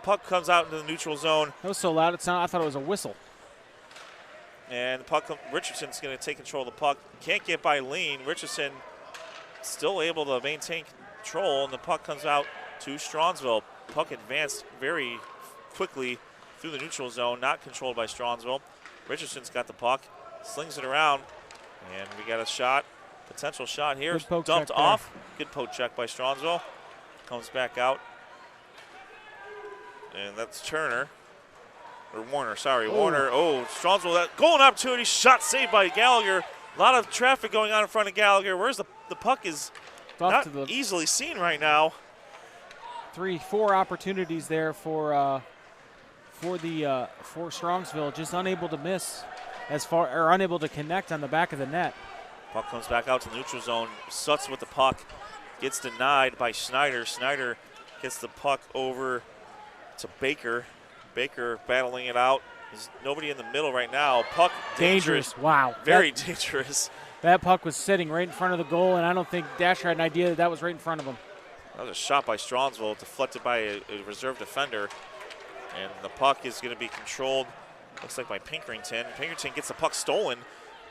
Puck comes out into the neutral zone. That was so loud, I thought it was a whistle. And the puck, Richardson's going to take control of the puck. Can't get by Lean. Richardson still able to maintain control, and the puck comes out to Strongsville. Puck advanced very quickly through the neutral zone, not controlled by Strongsville. Richardson's got the puck, slings it around, and we got a shot, potential shot here. Dumped off. Good poke check by Strongsville. Comes back out. And that's Turner. Or Warner, sorry, Warner. Oh, Strongsville, that goal opportunity, shot saved by Gallagher. A lot of traffic going on in front of Gallagher. Where's the puck is not easily seen right now. 3-4 opportunities there for Strongsville, just unable to miss unable to connect on the back of the net. Puck comes back out to the neutral zone. Sutz with the puck, gets denied by Snyder. Snyder gets the puck over to Baker. Baker battling it out. There's nobody in the middle right now. Puck dangerous. Wow. Very dangerous. That puck was sitting right in front of the goal, and I don't think Dasher had an idea that was right in front of him. That was a shot by Strongsville, deflected by a reserve defender. And the puck is going to be controlled, looks like by Pinkerton. Pinkerton gets the puck stolen.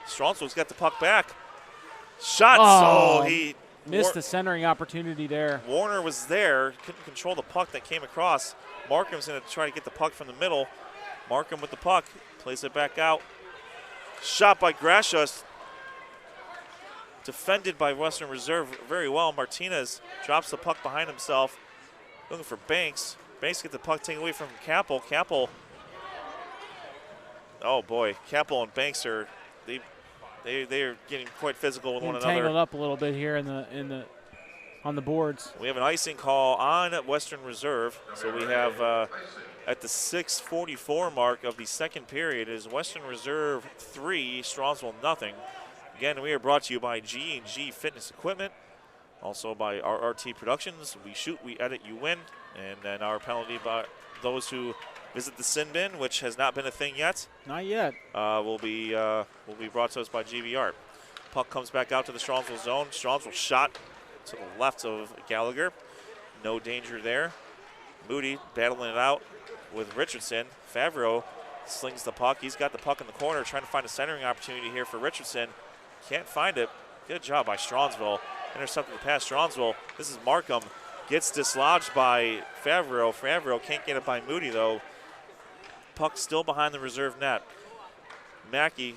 Strongsville's got the puck back. Shot, he missed the centering opportunity there. Warner was there, couldn't control the puck that came across. Markham's going to try to get the puck from the middle. Markham with the puck, plays it back out. Shot by Gracia, defended by Western Reserve very well. Martinez drops the puck behind himself, looking for Banks. Banks gets the puck taken away from Capel. Capel, oh boy, Capel and Banks are they are getting quite physical with one another. Tangled up a little bit here on the boards. We have an icing call on Western Reserve. So we have at the 6:44 mark of the second period is Western Reserve 3, Strongsville nothing. Again, we are brought to you by G&G Fitness Equipment, also by RRT Productions. We shoot, we edit, you win. And then our penalty by those who visit the sin bin, which has not been a thing yet. Not yet. Will be brought to us by GVR. Puck comes back out to the Strongsville zone. Strongsville shot to the left of Gallagher. No danger there. Moody battling it out with Richardson. Favreau slings the puck. He's got the puck in the corner, trying to find a centering opportunity here for Richardson. Can't find it. Good job by Strongsville. Intercepted the pass. Strongsville. This is Markham. Gets dislodged by Favreau. Favreau can't get it by Moody, though. Puck still behind the reserve net. Mackey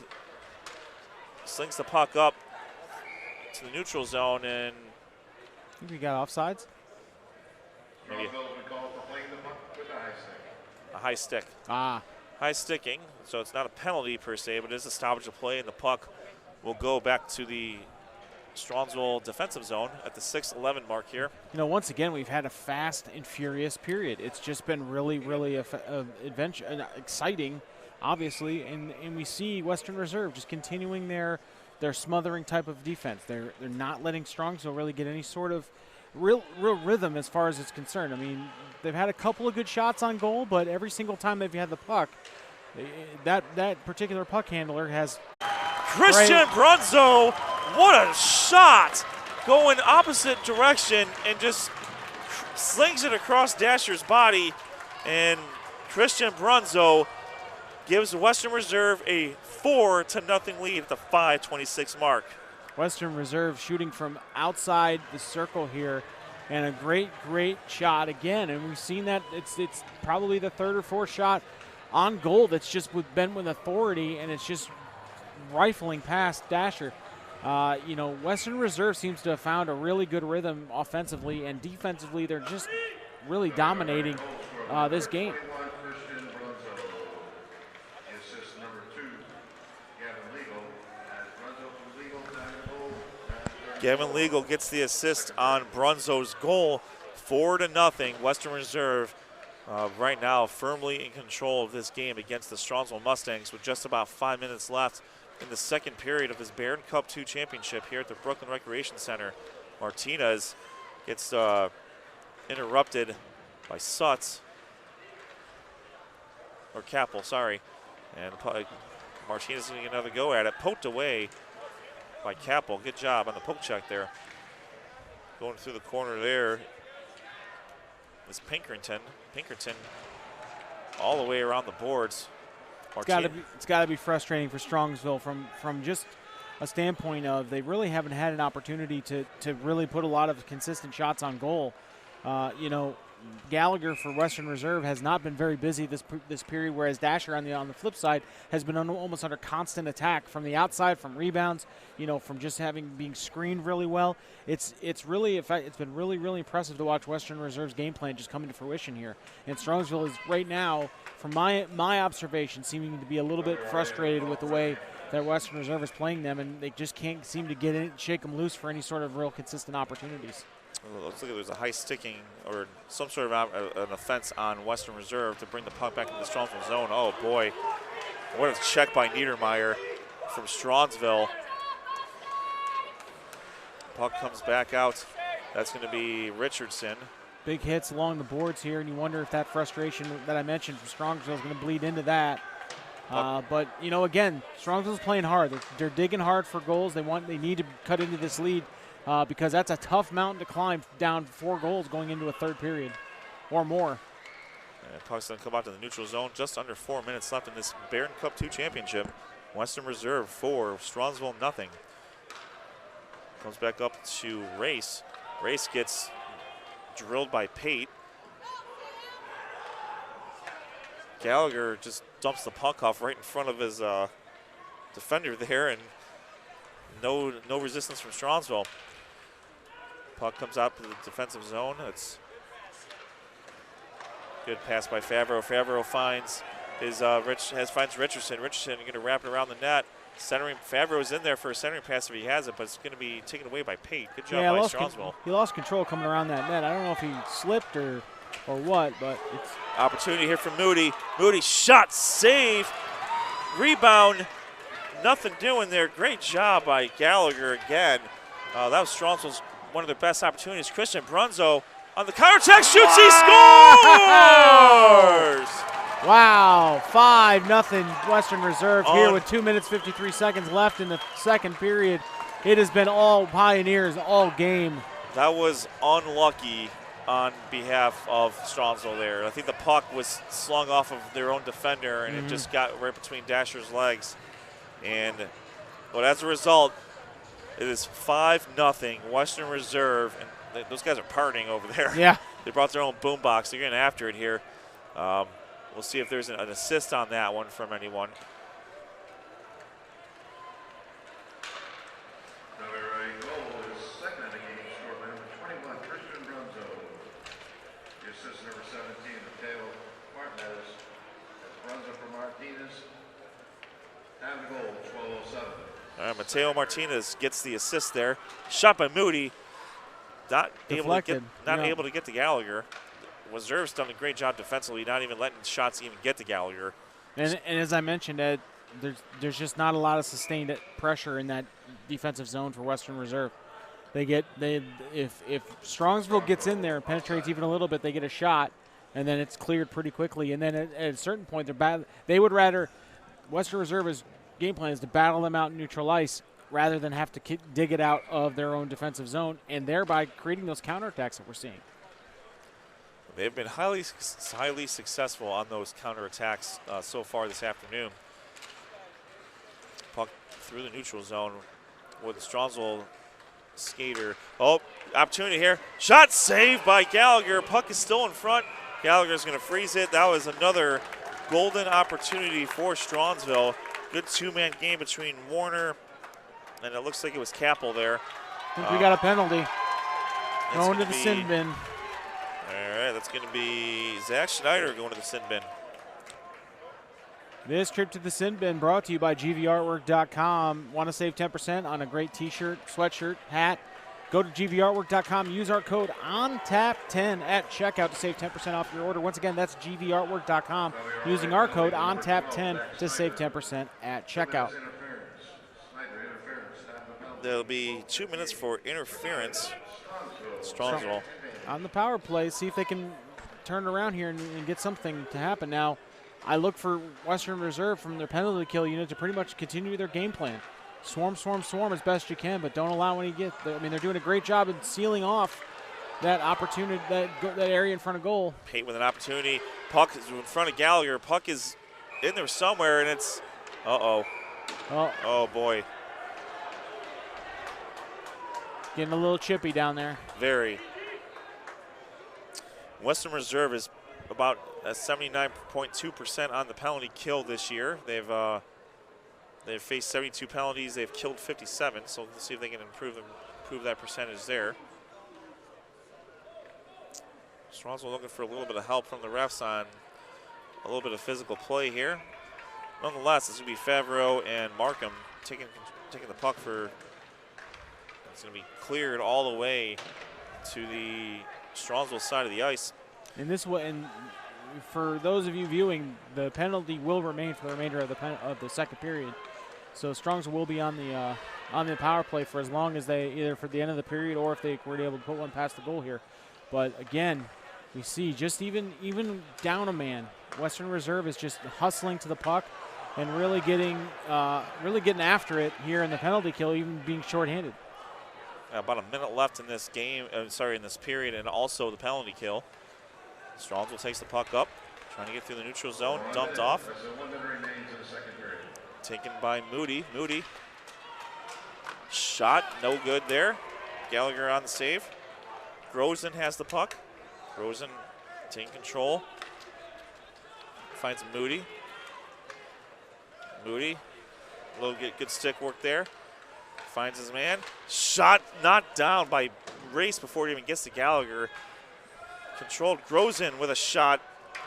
slings the puck up to the neutral zone, and I think we got offsides. Maybe a high stick. High sticking, so it's not a penalty per se, but it is a stoppage of play, and the puck will go back to the Strongsville defensive zone at the 6:11 mark here. You know, once again, we've had a fast and furious period. It's just been really, really adventure, exciting, obviously, and we see Western Reserve just continuing their smothering type of defense. They're not letting Strongsville really get any sort of real rhythm as far as it's concerned. I mean, they've had a couple of good shots on goal, but every single time they've had the puck, that particular puck handler has. Christian Brunzo, what a shot! Going opposite direction and just slings it across Dasher's body. And Christian Brunzo gives Western Reserve a 4-0 lead at the 5:26 mark. Western Reserve shooting from outside the circle here, and a great shot again. And we've seen that it's probably the third or fourth shot on goal that's just been with authority, and it's just rifling past Dasher. You know, Western Reserve seems to have found a really good rhythm offensively, and defensively they're just really dominating this game. Gavin Legal gets the assist on Brunzo's goal. 4-0. Western Reserve right now firmly in control of this game against the Strongsville Mustangs with just about 5 minutes left in the second period of this Barron Cup 2 championship here at the Brooklyn Recreation Center. Martinez gets interrupted by Sutz, or Capel, sorry. And Martinez getting another go at it, poked away by Capel. Good job on the poke check there. Going through the corner there is Pinkerton. Pinkerton all the way around the boards. It's got to be frustrating for Strongsville from just a standpoint of they really haven't had an opportunity to really put a lot of consistent shots on goal. You know, Gallagher for Western Reserve has not been very busy this period, whereas Dasher on the flip side has been almost under constant attack from the outside, from rebounds, you know, from just being screened really well. It's been really impressive to watch Western Reserve's game plan just come into fruition here. And Strongsville is right now, from my observation, seeming to be a little bit frustrated with the way that Western Reserve is playing them, and they just can't seem to shake them loose for any sort of real consistent opportunities. Well, looks like there's a high sticking or some sort of an offense on Western Reserve to bring the puck back into the Strongsville zone. Oh boy, what a check by Niedermeyer from Strongsville. Puck comes back out. That's going to be Richardson. Big hits along the boards here, and you wonder if that frustration that I mentioned from Strongsville is going to bleed into that. But you know, again, Strongsville's playing hard. They're digging hard for goals. They need to cut into this lead. Because that's a tough mountain to climb, down 4 goals going into a third period or more. And puck's going to come out to the neutral zone. Just under 4 minutes left in this Barron Cup 2 championship. Western Reserve 4, Strongsville nothing. Comes back up to Race. Race gets drilled by Pate. Gallagher just dumps the puck off right in front of his defender there, and no resistance from Strongsville. Puck comes out to the defensive zone. It's good pass by Favreau. Favreau finds finds Richardson. Richardson going to wrap it around the net. Centering, Favreau's in there for a centering pass if he has it, but it's going to be taken away by Pate. Good job by Strongsville. He lost control coming around that net. I don't know if he slipped or what, but it's opportunity here for Moody. Moody shot, save, rebound. Nothing doing there. Great job by Gallagher again. That was Strongsville's one of their best opportunities. Christian Brunzo on the counter attack, shoots, he scores! Wow, 5-0 Western Reserve here with 2 minutes 53 seconds left in the second period. It has been all Pioneers all game. That was unlucky on behalf of Strongsville there. I think the puck was slung off of their own defender, and it just got right between Dasher's legs. And well, as a result, it is 5-0 Western Reserve, and those guys are partying over there. Yeah. They brought their own boombox. They're getting after it here. We'll see if there's an assist on that one from anyone. WRA goal is second in the game, scored by number 21, Christian Brunzo. The assist number 17, Mateo Martinez. That's Brunzo for Martinez. Time to goal, 12:07. All right, Mateo Martinez gets the assist there. Shot by Moody. Not able to get to Gallagher. Reserve's done a great job defensively, not even letting shots even get to Gallagher. And as I mentioned, Ed, there's just not a lot of sustained pressure in that defensive zone for Western Reserve. If Strongsville gets in there and penetrates even a little bit, they get a shot, and then it's cleared pretty quickly. And then at a certain point, they would rather Western Reserve's game plan is to battle them out in neutral ice rather than have to dig it out of their own defensive zone, and thereby creating those counterattacks that we're seeing. They've been highly successful on those counterattacks so far this afternoon. Puck through the neutral zone with the Strongsville skater. Oh, opportunity here. Shot saved by Gallagher. Puck is still in front. Gallagher's going to freeze it. That was another golden opportunity for Strongsville. Good two-man game between Warner and it looks like it was Capel there. I think we got a penalty. Going to the sin bin. All right, that's going to be Zach Schneider going to the sin bin. This trip to the sin bin brought to you by GVArtwork.com. Want to save 10% on a great t-shirt, sweatshirt, hat? Go to GVArtwork.com. Use our code ONTAP10 at checkout to save 10% off your order. Once again, that's GVArtwork.com. Using our code ONTAP10 to save 10% at checkout. There'll be 2 minutes for interference. Strongsville. On the power play, see if they can turn around here and get something to happen. Now, I look for Western Reserve from their penalty kill unit to pretty much continue their game plan. Swarm, swarm, swarm as best you can, but don't allow any get. I mean, they're doing a great job in sealing off that opportunity, that area in front of goal. Pate with an opportunity. Puck is in front of Gallagher. Puck is in there somewhere, and it's, oh boy. Getting a little chippy down there. Very. Western Reserve is about 79.2% on the penalty kill this year. They've faced 72 penalties. They've killed 57. So we'll see if they can improve that percentage there. Strongsville looking for a little bit of help from the refs on a little bit of physical play here. Nonetheless, it's going to be Favreau and Markham taking the puck for. It's going to be cleared all the way to the Strongsville side of the ice. And this way, and for those of you viewing, the penalty will remain for the remainder of the second period. So Strongsville will be on the power play for as long as they, either for the end of the period or if they were able to put one past the goal here. But again, we see just even down a man, Western Reserve is just hustling to the puck and really getting after it here in the penalty kill, even being shorthanded. About a minute left in this game, in this period, and also the penalty kill. Strongsville takes the puck up, trying to get through the neutral zone, dumped off. Taken by Moody. Moody. Shot, no good there. Gallagher on the save. Grozen has the puck. Grozen taking control. Finds Moody. Moody, a little good stick work there. Finds his man. Shot knocked down by Race before it even gets to Gallagher. Controlled. Grozen with a shot.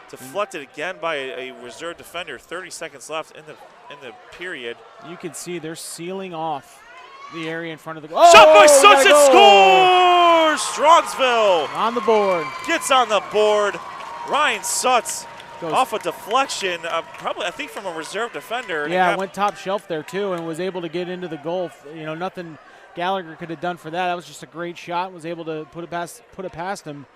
Deflected again by a reserve defender. 30 seconds left in the period. You can see they're sealing off the area in front of the goal. Shot by Sutz and scores! Strongsville on the board. Gets on the board. Ryan Sutz off a deflection, probably I think from a reserve defender. Yeah, went top shelf there too and was able to get into the goal. You know, nothing Gallagher could have done for that. That was just a great shot. Was able to put it past him.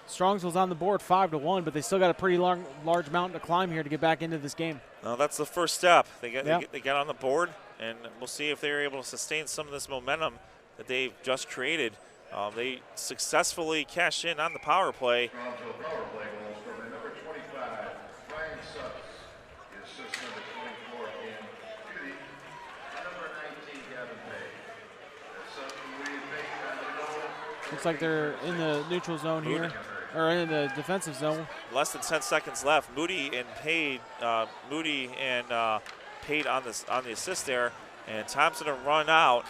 Strongsville's on the board 5-1, but they still got a pretty large mountain to climb here to get back into this game. Well, that's the first step. They got on the board, and we'll see if they're able to sustain some of this momentum that they've just created. They successfully cashed in on the power play. Strongsville power play goal scored by number 25, Ryan Sutts. The assist number 24, Cam Judy. And number 19, Gavin Pay. Sutton, William Pay, on the goal. Looks like they're in the neutral zone here, or in the defensive zone. Less than 10 seconds left. Moody and Pade on the assist there, and time's going to run out.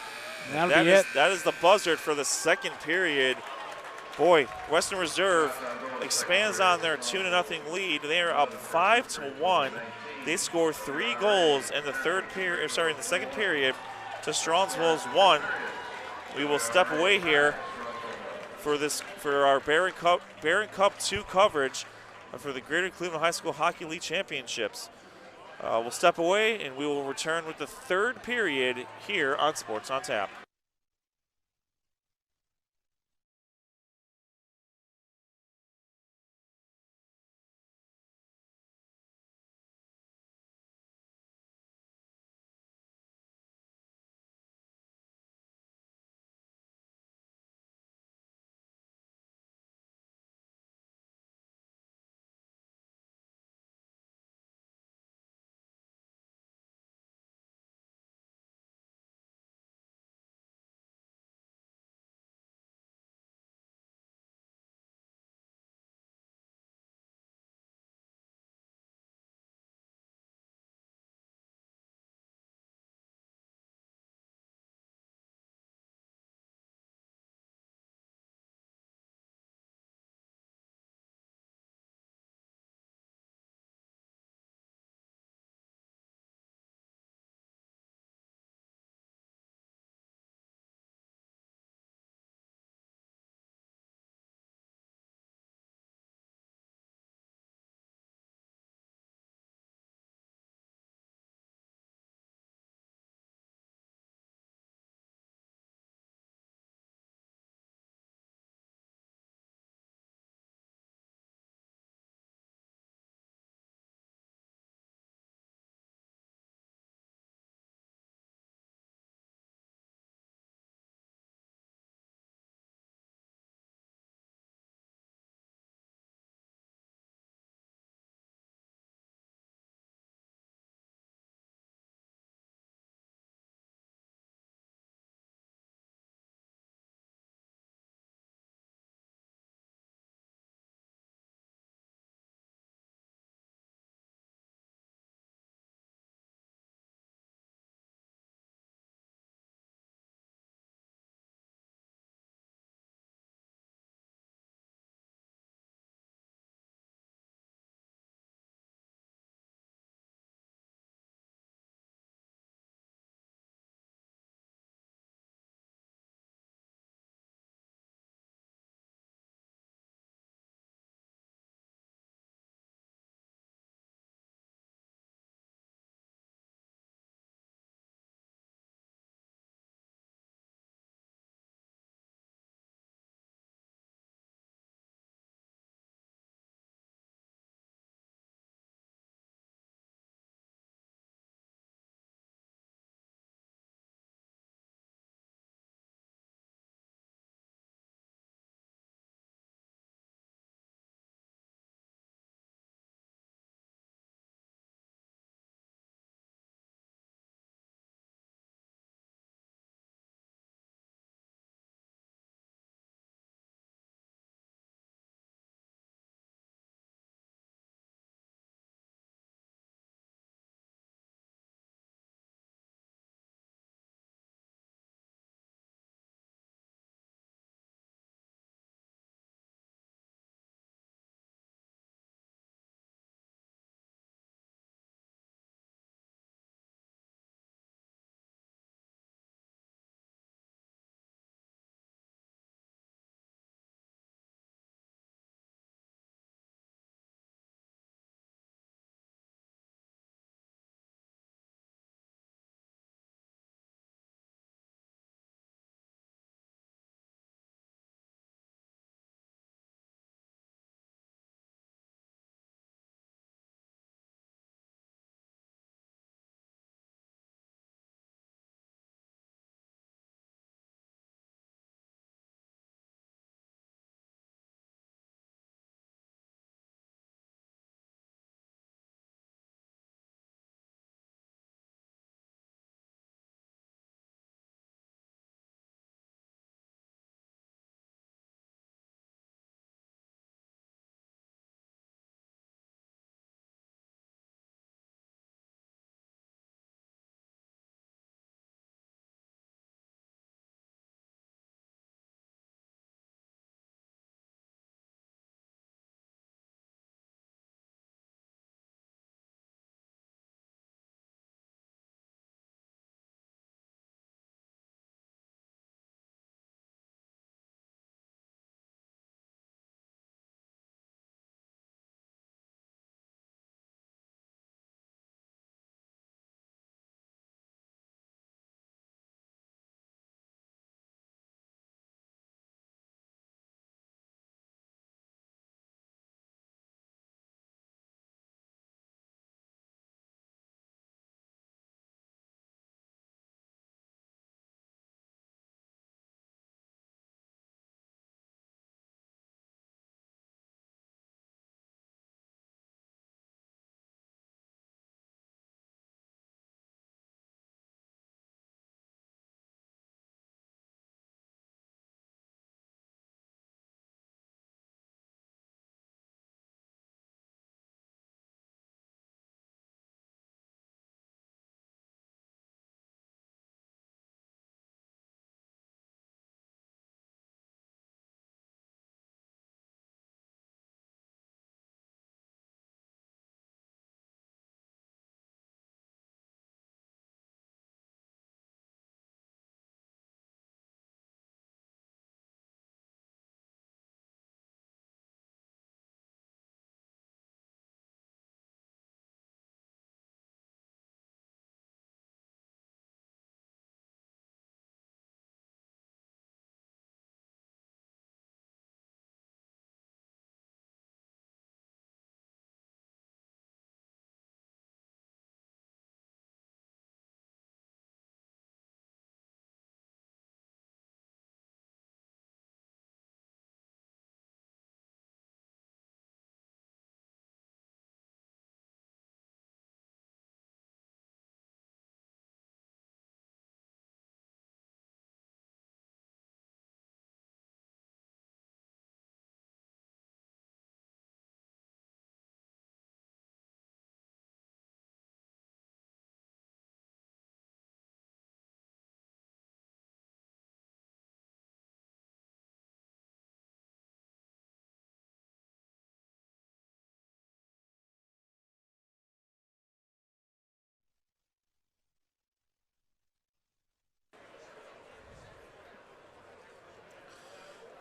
That'll be it. That is the buzzard for the second period. Boy, Western Reserve expands on their 2-0 lead. They are up 5-1. They score 3 goals in the second period to Strongsville's 1. We will step away here for our Barron Cup 2 coverage for the Greater Cleveland High School Hockey League Championships. We'll step away and we will return with the third period here on Sports on Tap.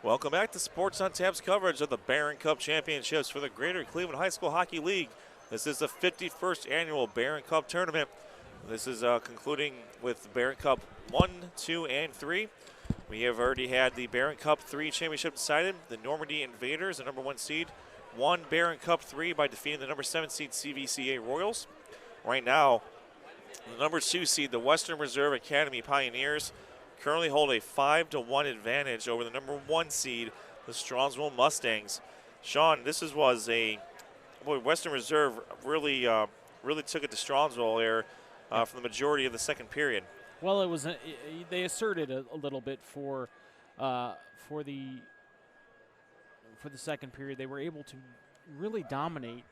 Welcome back to Sports on Tap's coverage of the Barron Cup Championships for the Greater Cleveland High School Hockey League. This is the 51st annual Barron Cup tournament. This is concluding with Barron Cup 1, 2, and 3. We have already had the Barron Cup 3 championship decided. The Normandy Invaders, the number 1 seed, won Barron Cup 3 by defeating the number 7 seed CVCA Royals. Right now, the number 2 seed, the Western Reserve Academy Pioneers, currently hold a 5-1 advantage over the number 1 seed, the Strongsville Mustangs. Sean, this was Western Reserve really took it to Strongsville there for the majority of the second period. Well, it was they asserted a little bit for the second period. They were able to really dominate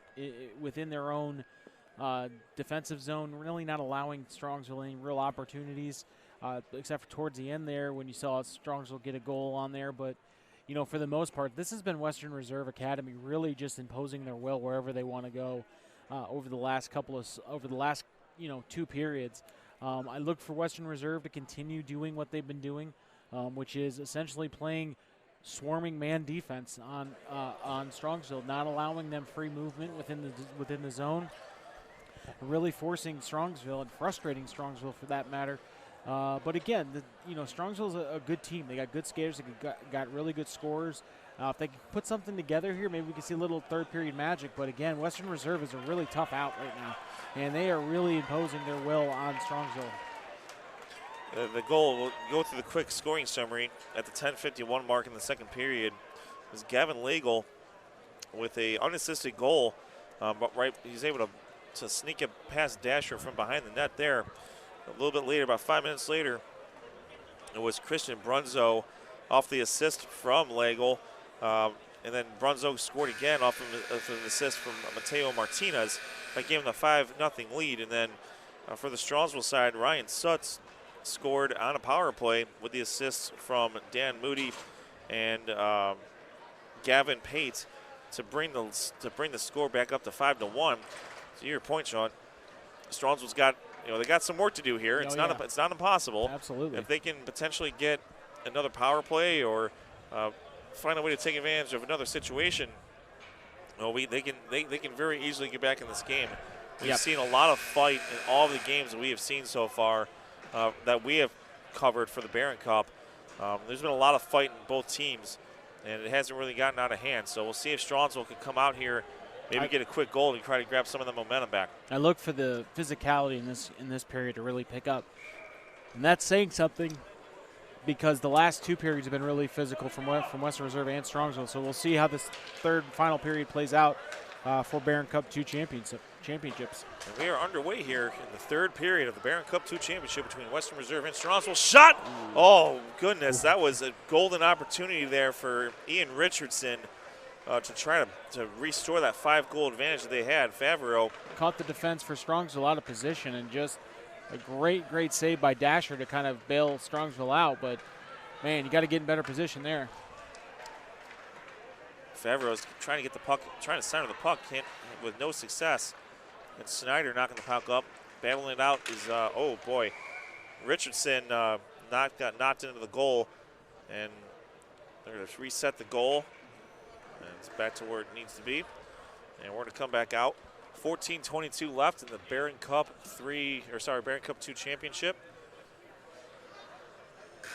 within their own defensive zone, really not allowing Strongsville any real opportunities. Except for towards the end there when you saw Strongsville get a goal on there. But, you know, for the most part, this has been Western Reserve Academy really just imposing their will wherever they want to go over the last 2 periods. I look for Western Reserve to continue doing what they've been doing, which is essentially playing swarming man defense on Strongsville, not allowing them free movement within the zone, really forcing Strongsville and frustrating Strongsville for that matter. But again, Strongsville's a good team. They got good skaters. They got really good scorers. If they can put something together here, maybe we can see a little third period magic. But again, Western Reserve is a really tough out right now, and they are really imposing their will on Strongsville. The goal, we'll go through the quick scoring summary. At the 10:51 mark in the second period was Gavin Lagel with a unassisted goal. But he's able to sneak it past Dasher from behind the net there. A little bit later, about 5 minutes later, it was Christian Brunzo off the assist from Lagel. And then Brunzo scored again off of an assist from Mateo Martinez. That gave him the 5-0 lead. And then for the Strongsville side, Ryan Sutz scored on a power play with the assists from Dan Moody and Gavin Pate to bring the score back up to 5-1. To your point, Sean, Strongsville's got they got some work to do here. It's not impossible. Absolutely. If they can potentially get another power play or find a way to take advantage of another situation, they can very easily get back in this game. We've seen a lot of fight in all of the games that we have seen so far that we have covered for the Barron Cup. There's been a lot of fight in both teams, and it hasn't really gotten out of hand. So we'll see if Strongsville can come out here, maybe get a quick goal and try to grab some of the momentum back. I look for the physicality in this period to really pick up. And that's saying something because the last 2 periods have been really physical from Western Reserve and Strongsville. So we'll see how this third final period plays out for Barron Cup 2 championships. And we are underway here in the third period of the Barron Cup 2 championship between Western Reserve and Strongsville. Shot! Ooh. Oh, goodness. That was a golden opportunity there for Ian Richardson to try to restore that 5-goal advantage that they had. Favreau caught the defense for Strongsville out of position, and just a great save by Dasher to kind of bail Strongsville out. But, man, you got to get in better position there. Favreau's trying to get the puck, trying to center the puck, with no success. And Snyder knocking the puck up. Battling it out is, oh boy, Richardson got knocked into the goal. And they're going to reset the goal. And it's back to where it needs to be. And we're going to come back out. 14:22 left in the Barron Cup 2 championship.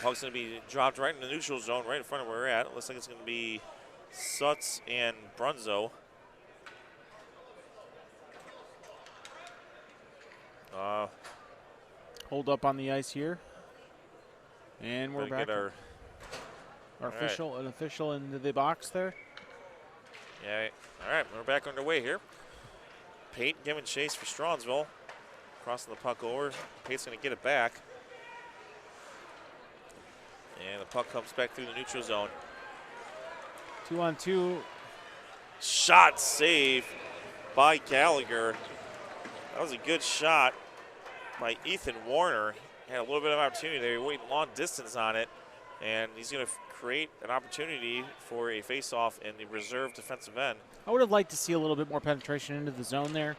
Puck's going to be dropped right in the neutral zone, right in front of where we're at. It looks like it's going to be Sutz and Brunzo. Hold up on the ice here. And we're back. Our official into the box there. Yeah, all right, we're back underway here. Pate giving chase for Strongsville. Crossing the puck over. Pate's going to get it back. And the puck comes back through the neutral zone. 2-on-2. Shot save by Gallagher. That was a good shot by Ethan Warner. He had a little bit of opportunity there. He waited long distance on it. And he's going to create an opportunity for a face-off in the reserve defensive end. I would have liked to see a little bit more penetration into the zone there.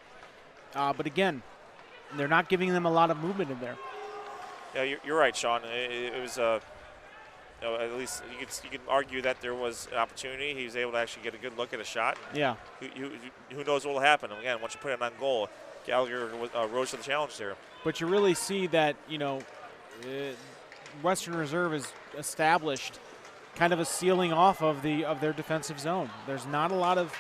But again, they're not giving them a lot of movement in there. Yeah, you're right, Sean. It was at least you could argue that there was an opportunity. He was able to actually get a good look at a shot. Yeah. Who knows what will happen? Again, once you put it on goal, Gallagher rose to the challenge there. But you really see that, Western Reserve has established kind of a sealing off of their defensive zone. There's not a lot of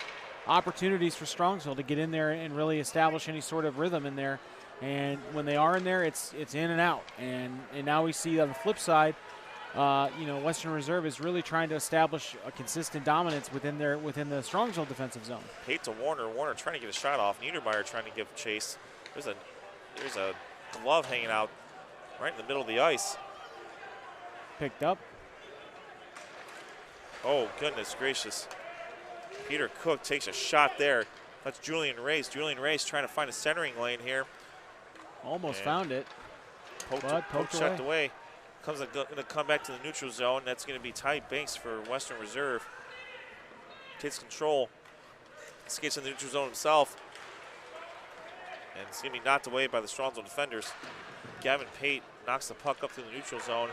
opportunities for Strongsville to get in there and really establish any sort of rhythm in there. And when they are in there, it's in and out. And now we see on the flip side, Western Reserve is really trying to establish a consistent dominance within the Strongsville defensive zone. Pate to Warner. Warner trying to get a shot off. Niedermeyer trying to give chase. There's a glove hanging out right in the middle of the ice. Picked up. Oh, goodness gracious. Peter Cook takes a shot there. That's Julian Race. Julian Race trying to find a centering lane here. Almost found it. Poke checked away. Going to come back to the neutral zone. That's going to be Ty Banks for Western Reserve. Takes control. Skates in the neutral zone himself. And it's going to be knocked away by the Strongsville defenders. Gavin Pate knocks the puck up to the neutral zone.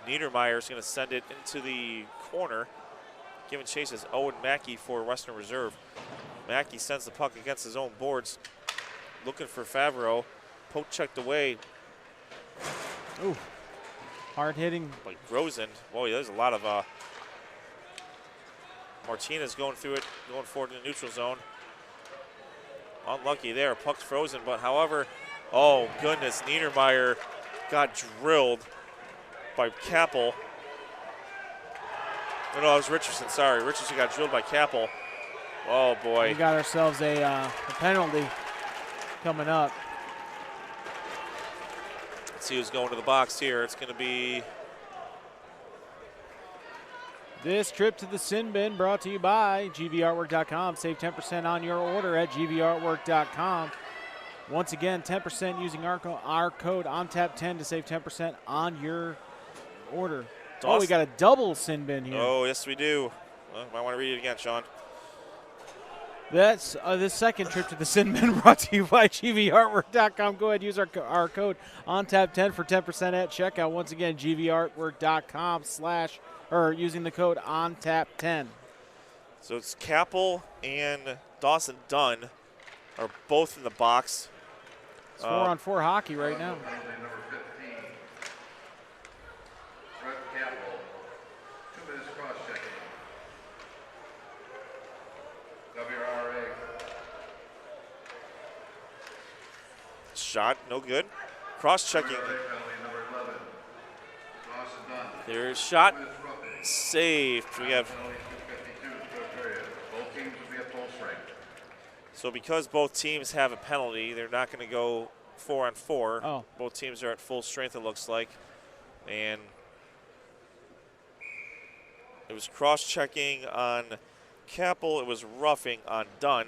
Niedermeyer is going to send it into the corner. Giving chase is Owen Mackey for Western Reserve. Mackey sends the puck against his own boards. Looking for Favreau. Poke checked away. Ooh. Hard hitting. By Rosen. Boy, there's a lot of Martinez going through it, going forward in the neutral zone. Unlucky there. Puck's frozen, but however, oh goodness, Niedermeyer got drilled by Kappel. Oh, no, it was Richardson. Sorry, Richardson got drilled by Kappel. Oh boy. We got ourselves a penalty coming up. Let's see who's going to the box here. It's going to be. This trip to the sin bin brought to you by gvartwork.com. Save 10% on your order at gvartwork.com. Once again, 10% using our code ONTAP10 to save 10% on your order. Oh, we got a double sin bin here. Oh, yes, we do. Well, might want to read it again, Sean. That's the second trip to the sin bin brought to you by gvartwork.com. Go ahead and use our code ONTAP10 for 10% at checkout. Once again, gvartwork.com using the code ONTAP10. So it's Kappel and Dawson Dunn are both in the box. It's 4-on-4 hockey right now. Number 15, Brett Kappel, 2 minutes cross-checking. WRA. Shot, no good. Cross-checking. Penalty number 11, Dawson Dunn. There's shot, 2 minutes roughing. saved. We have. Penalty 2:52 to third period. Both teams will be at full strength. So because both teams have a penalty, they're not going to go 4-on-4. Oh. Both teams are at full strength, it looks like. And it was cross-checking on Kappel. It was roughing on Dunn.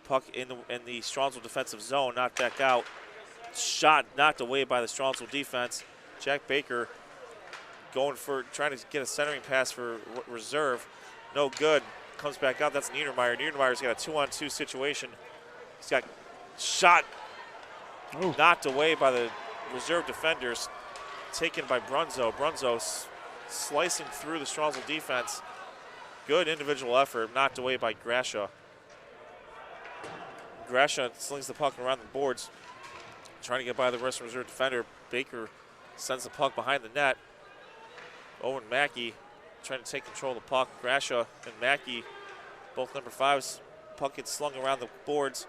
Puck in the Strongsville defensive zone, not back out. Shot knocked away by the Strongsville defense. Jack Baker trying to get a centering pass for Reserve. No good. Comes back out. That's Niedermeyer. Niedermeyer's got a 2-on-2 situation. He's got shot knocked away by the Reserve defenders. Taken by Brunzo. Brunzo slicing through the Strongsville defense. Good individual effort. Knocked away by Grasha. Grasha slings the puck around the boards. Trying to get by the Western Reserve defender. Baker sends the puck behind the net. Owen Mackey trying to take control of the puck. Grasha and Mackey, both number 5s. Puck gets slung around the boards.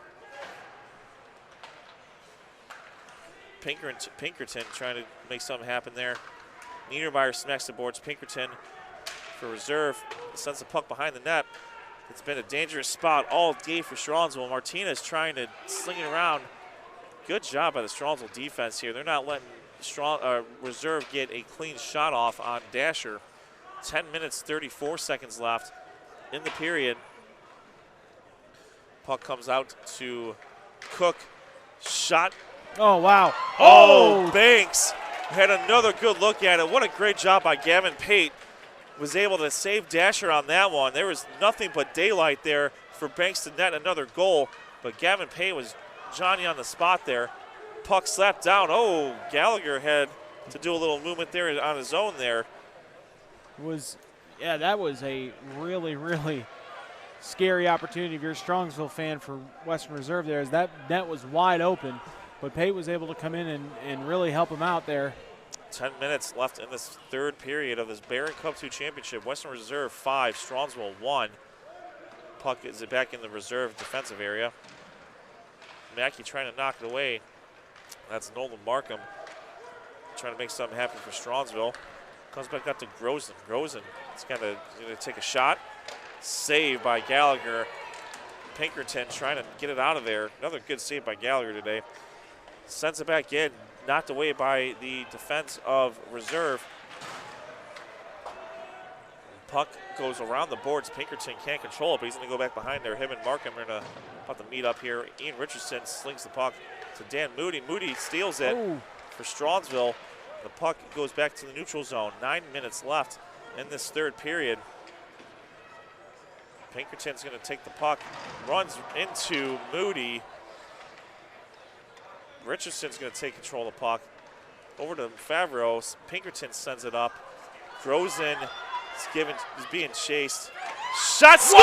Pinkerton trying to make something happen there. Niedermeyer smacks the boards. Pinkerton for Reserve sends the puck behind the net. It's been a dangerous spot all day for Strongsville. Martinez trying to sling it around. Good job by the Strongsville defense here. They're not letting Reserve get a clean shot off on Dasher. 10 minutes, 34 seconds left in the period. Puck comes out to Cook. Shot. Oh, wow. Oh, Banks had another good look at it. What a great job by Gavin Pate. Was able to save Dasher on that one. There was nothing but daylight there for Banks to net another goal. But Gavin Pate was Johnny on the spot there. Puck slapped down. Oh, Gallagher had to do a little movement there on his own there. That was a really, really scary opportunity if you're a Strongsville fan for Western Reserve there, as that net was wide open. But Pate was able to come in and really help him out there. 10 minutes left in this third period of this Barron Cup 2 championship. Western Reserve 5, Strongsville 1. Puck is back in the reserve defensive area. Mackey trying to knock it away. That's Nolan Markham trying to make something happen for Strongsville. Comes back up to Grozen. Grozen is going to take a shot. Save by Gallagher. Pinkerton trying to get it out of there. Another good save by Gallagher today. Sends it back in. Knocked away by the defense of Reserve. Puck goes around the boards. Pinkerton can't control it, but he's going to go back behind there. Him and Markham are going to about to meet up here. Ian Richardson slings the puck to Dan Moody. Moody steals it for Strongsville. The puck goes back to the neutral zone. 9 minutes left in this third period. Pinkerton's going to take the puck, runs into Moody. Richardson's going to take control of the puck. Over to Favreau. Pinkerton sends it up. Grozen is being chased. Shot scores!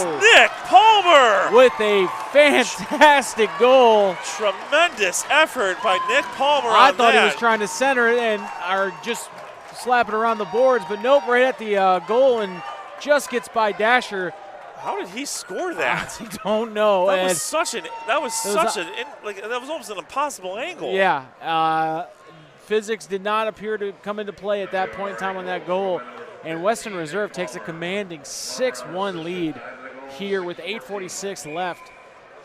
Whoa! Nick Palmer! With a fantastic goal. Tremendous effort by Nick Palmer I on thought that. he was trying to center it and or just slap it around the boards, but nope, right at the goal and just gets by Dasher. How did he score that? I don't know. That and was almost an impossible angle. Yeah, physics did not appear to come into play at that point in time on that goal. And Western Reserve takes a commanding 6-1 lead here with 8:46 left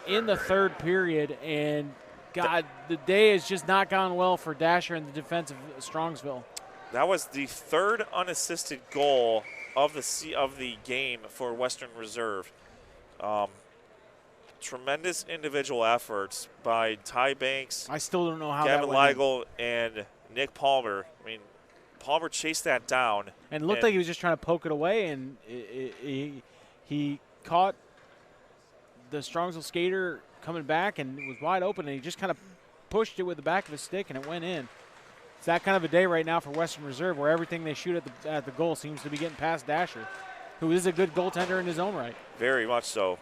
in the third period. And God, the day has just not gone well for Dasher and the defense of Strongsville. That was the third unassisted goal of the game for Western Reserve. Tremendous individual efforts by Ty Banks, I still don't know how Gavin that went in. Leigel, and Nick Palmer. I mean, Palmer chased that down. And it looked like he was just trying to poke it away, and he caught the Strongsville skater coming back, and it was wide open, and he just kind of pushed it with the back of his stick, and it went in. It's that kind of a day right now for Western Reserve, where everything they shoot at the goal seems to be getting past Dasher, who is a good goaltender in his own right. Very much so.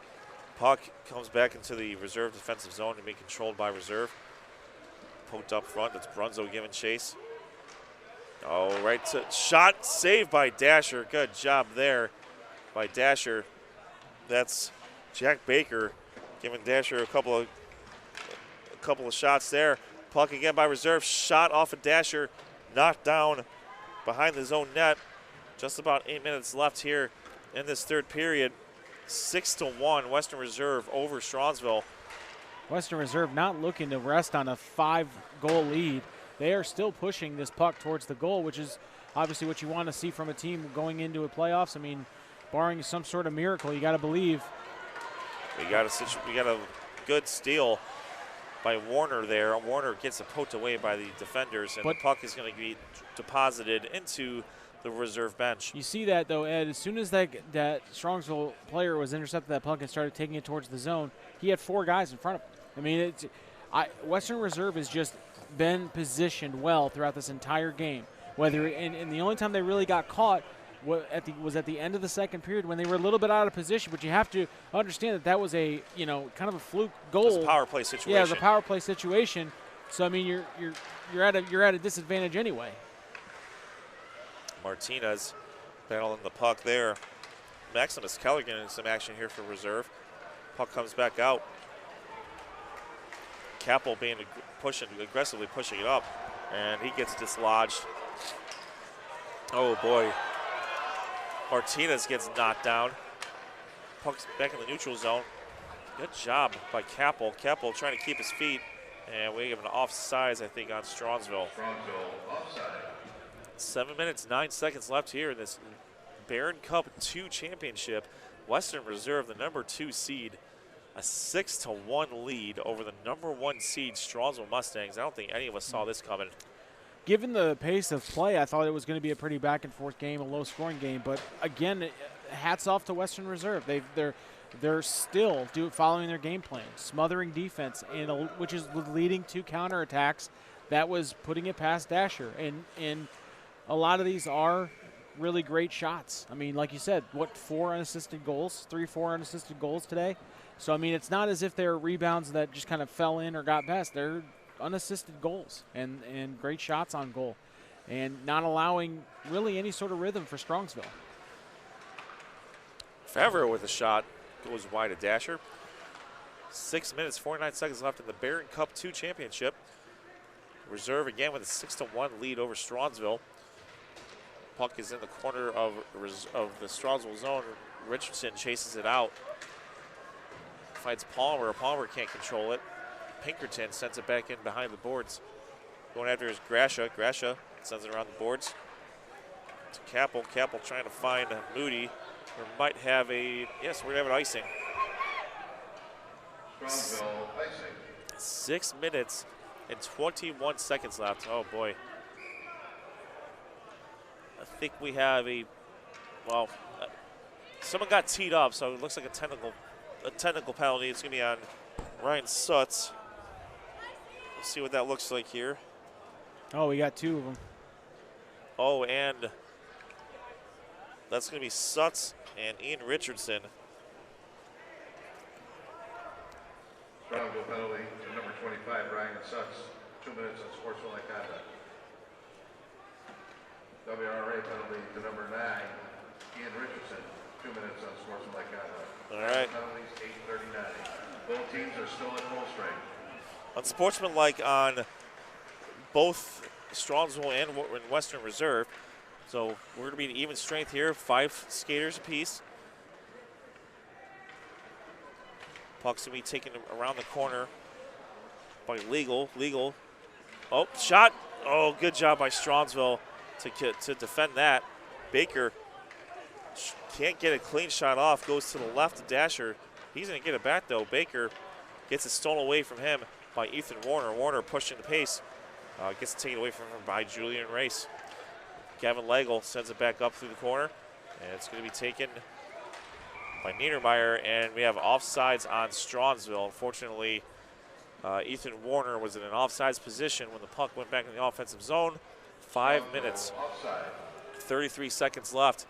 Puck comes back into the Reserve defensive zone to be controlled by Reserve. Poked up front. It's Brunzo giving chase. Oh, right to shot, saved by Dasher. Good job there by Dasher. That's Jack Baker giving Dasher a couple of shots there. Puck again by Reserve. Shot off of Dasher. Knocked down behind his own net. Just about 8 minutes left here in this third period. 6-1 Western Reserve over Strongsville. Western Reserve not looking to rest on a 5-goal lead. They are still pushing this puck towards the goal, which is obviously what you want to see from a team going into a playoffs. I mean, barring some sort of miracle, you got to believe. We got a good steal by Warner there. Warner gets it poked away by the defenders, and the puck is going to be deposited into the reserve bench. You see that, though, Ed. As soon as that Strongsville player was intercepted that puck and started taking it towards the zone, he had 4 guys in front of him. I mean, Western Reserve has just been positioned well throughout this entire game. And the only time they really got caught was at the end of the second period when they were a little bit out of position. But you have to understand that was a kind of a fluke goal. It was a power play situation. Yeah, it was a power play situation. So I mean, you're at a disadvantage anyway. Martinez battling the puck there. Maximus Kelligan in some action here for Reserve. Puck comes back out. Capel aggressively pushing it up, and he gets dislodged. Oh boy. Martinez gets knocked down. Puck's back in the neutral zone. Good job by Capel. Capel trying to keep his feet, and we have an offsides, I think, on Strongsville. Offside. 7 minutes, 9 seconds left here in this Barron Cup 2 championship. Western Reserve, the number 2 seed, a 6-1 lead over the number 1 seed Strongsville Mustangs. I don't think any of us saw this coming. Given the pace of play, I thought it was going to be a pretty back-and-forth game, a low-scoring game. But again, hats off to Western Reserve. They're still following their game plan, smothering defense, which is leading to counterattacks. That was putting it past Dasher. And a lot of these are really great shots. I mean, like you said, what, 4 unassisted goals, 4 unassisted goals today. So, I mean, it's not as if they're rebounds that just kind of fell in or got past. They're unassisted goals and great shots on goal and not allowing really any sort of rhythm for Strongsville. Favreau with a shot goes wide of Dasher. 6 minutes, 49 seconds left in the Barron Cup 2 championship. Reserve again with a 6-1 lead over Strongsville. Puck is in the corner of the Strongsville zone. Richardson chases it out. Finds Palmer. Palmer can't control it. Pinkerton sends it back in behind the boards. Going after is Grasha. Grasha sends it around the boards to Capel. Capel trying to find Moody. We might have a, yes, we're going to have an icing. Strongsville icing. 6 minutes and 21 seconds left. Oh boy. I think we have well, someone got teed up, so it looks like a technical penalty. It's going to be on Ryan Sutz. We'll see what that looks like here. Oh, we got 2 of them. Oh, and that's going to be Sutz and Ian Richardson. Strongsville penalty to number 25, Ryan Sutz. 2 minutes on sportsmanlike conduct. WRA penalty to number 9, Ian Richardson. 2 minutes on sportsmanlike conduct. All right. Penalties 8:39. Both teams are still at full strength. Unsportsmanlike on both Strongsville and Western Reserve. So we're going to be an even strength here, 5 skaters apiece. Puck's going to be taken around the corner by Legal. Legal. Oh, shot. Oh, good job by Strongsville to defend that. Baker can't get a clean shot off, goes to the left of Dasher. He's going to get it back, though. Baker gets it stolen away from him by Ethan Warner. Warner pushing the pace. Gets it taken away from him by Julian Race. Gavin Legel sends it back up through the corner, and it's going to be taken by Niedermeyer, and we have offsides on Strongsville. Unfortunately, Ethan Warner was in an offsides position when the puck went back in the offensive zone. 5 minutes, 33 seconds left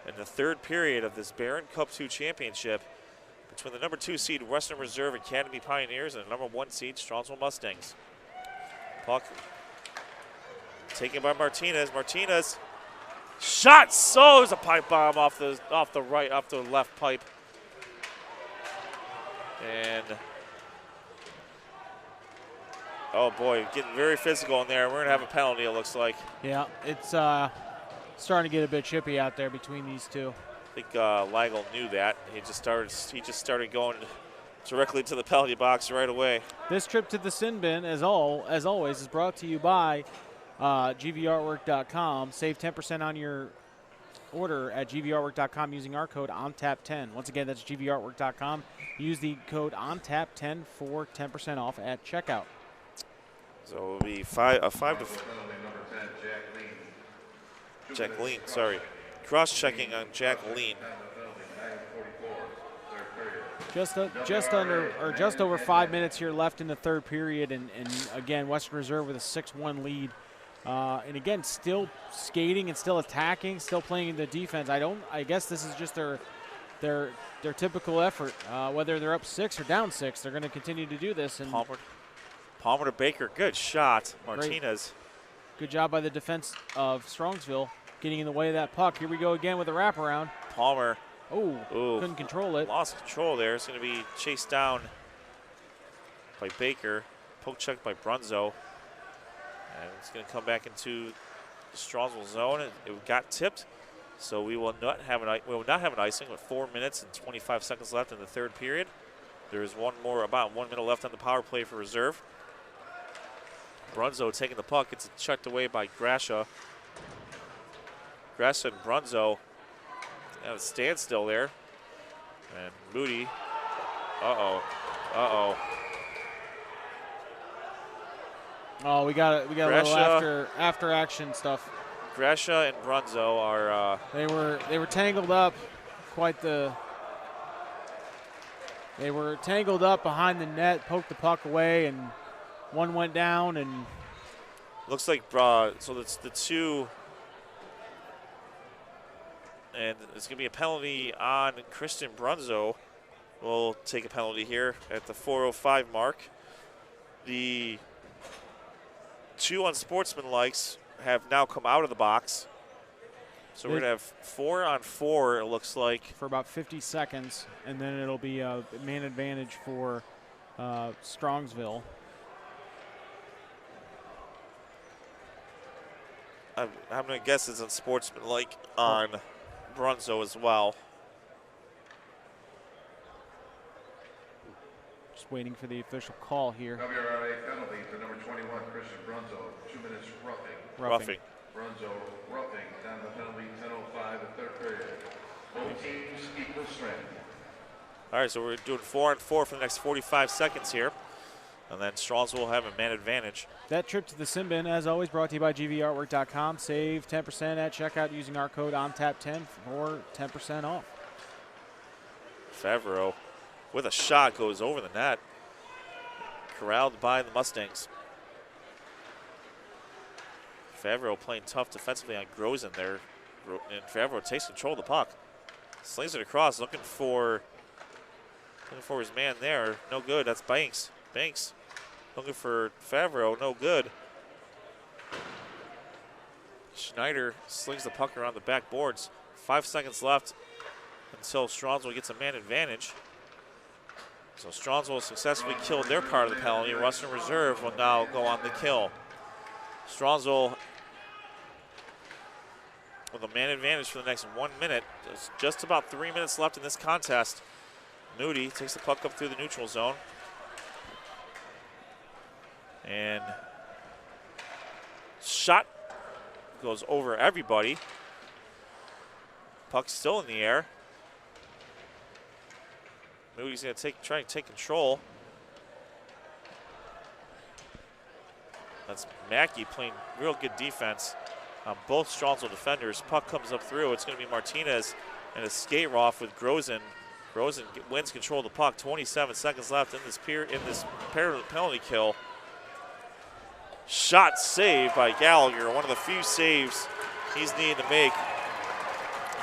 in the third period of this Barron Cup 2 championship between the number 2 seed Western Reserve Academy Pioneers and the number 1 seed Strongsville Mustangs. Puck taken by Martinez. Martinez shot. So there's a pipe bomb off the left pipe. And oh boy, getting very physical in there. We're gonna have a penalty, it looks like. Yeah, it's starting to get a bit chippy out there between these two. I think Lagel knew that. He just started going directly to the penalty box right away. This trip to the sin bin, as always, is brought to you by GVArtwork.com. Save 10% on your order at GVArtwork.com using our code ONTAP10. Once again, that's GVArtwork.com. Use the code ONTAP10 for 10% off at checkout. So it will be 5 to 4. Jack Lean, sorry. Cross-checking on Jack Lean. Just over 5 minutes here left in the third period, and again, Western Reserve with a 6-1 lead. And again, still skating and still attacking, still playing the defense. I guess this is just their typical effort. Whether they're up 6 or down 6, they're going to continue to do this. And Palmer to Baker, good shot. Martinez. Good job by the defense of Strongsville, getting in the way of that puck. Here we go again with a wraparound. Palmer. Oh, couldn't control it. Lost control there. It's going to be chased down by Baker. Poke check by Brunzo. And it's going to come back into the Strongsville zone. It got tipped, so we will not have an icing with 4 minutes and 25 seconds left in the third period. There is about 1 minute left on the power play for Reserve. Brunzo taking the puck. It's checked away by Grasha. Grasha and Brunzo at a standstill there. And Moody. Oh, we got a little after action stuff. Grasha and Brunzo are they were tangled up they were tangled up behind the net, poked the puck away, and one went down. And looks like so that's the two And it's going to be a penalty on Christian Brunzo. We'll take a penalty here at the 4:05 mark. The 2 unsportsmanlikes have now come out of the box. So we're going to have 4-on-4, it looks like. For about 50 seconds, and then it'll be a man advantage for Strongsville. I'm going to guess it's unsportsmanlike on Brunzo as well. Just waiting for the official call here. WRA penalty to number 21, Christian Brunzo, 2 minutes Roughing. Brunzo roughing, down the penalty, 10:05 the third period. Both teams equal strength. All right, so we're doing 4-on-4 for the next 45 seconds here. And then Strongsville will have a man advantage. That trip to the sim bin, as always, brought to you by gvartwork.com. Save 10% at checkout using our code ONTAP10 for 10% off. Favreau with a shot goes over the net. Corralled by the Mustangs. Favreau playing tough defensively on Grozen there. And Favreau takes control of the puck. Slings it across, looking for his man there. No good, that's Banks. Banks looking for Favreau, no good. Schneider slings the puck around the back boards. 5 seconds left until Strongsville gets a man advantage. So Strongsville successfully killed their part of the penalty. Western Reserve will now go on the kill. Strongsville with a man advantage for the next 1 minute. There's just about 3 minutes left in this contest. Moody takes the puck up through the neutral zone. And shot goes over everybody. Puck's still in the air. Moody's going to try and take control. That's Mackey playing real good defense on both Strongsville defenders. Puck comes up through. It's going to be Martinez and a skate off with Grozen. Grozen wins control of the puck. 27 seconds left in this penalty kill. Shot saved by Gallagher, one of the few saves he's needed to make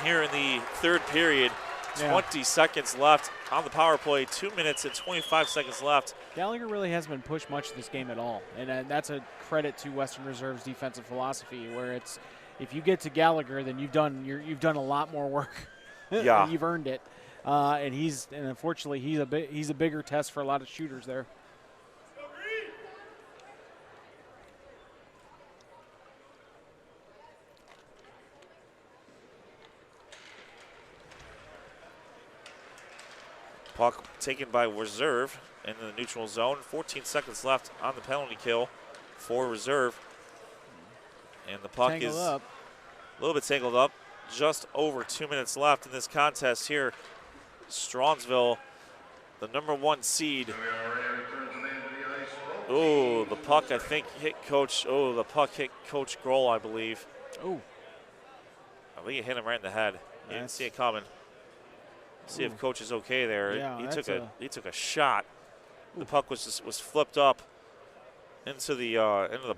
here in the third period. 20 seconds left on the power play, 2 minutes and 25 seconds left. Gallagher really hasn't been pushed much this game at all, and that's a credit to Western Reserve's defensive philosophy, where it's if you get to Gallagher, then you've done a lot more work. Yeah, you've earned it, and unfortunately he's a bigger test for a lot of shooters there. Puck taken by Reserve in the neutral zone. 14 seconds left on the penalty kill for Reserve. And the puck is a little bit tangled up. Just over 2 minutes left in this contest here. Strongsville, the #1 seed. Oh, the puck I think hit Coach. Oh, the puck hit Coach Grohl, I believe. Oh. I think it hit him right in the head. He didn't see it coming. See if Coach is okay there. Yeah, he took a shot. The puck was flipped up into the into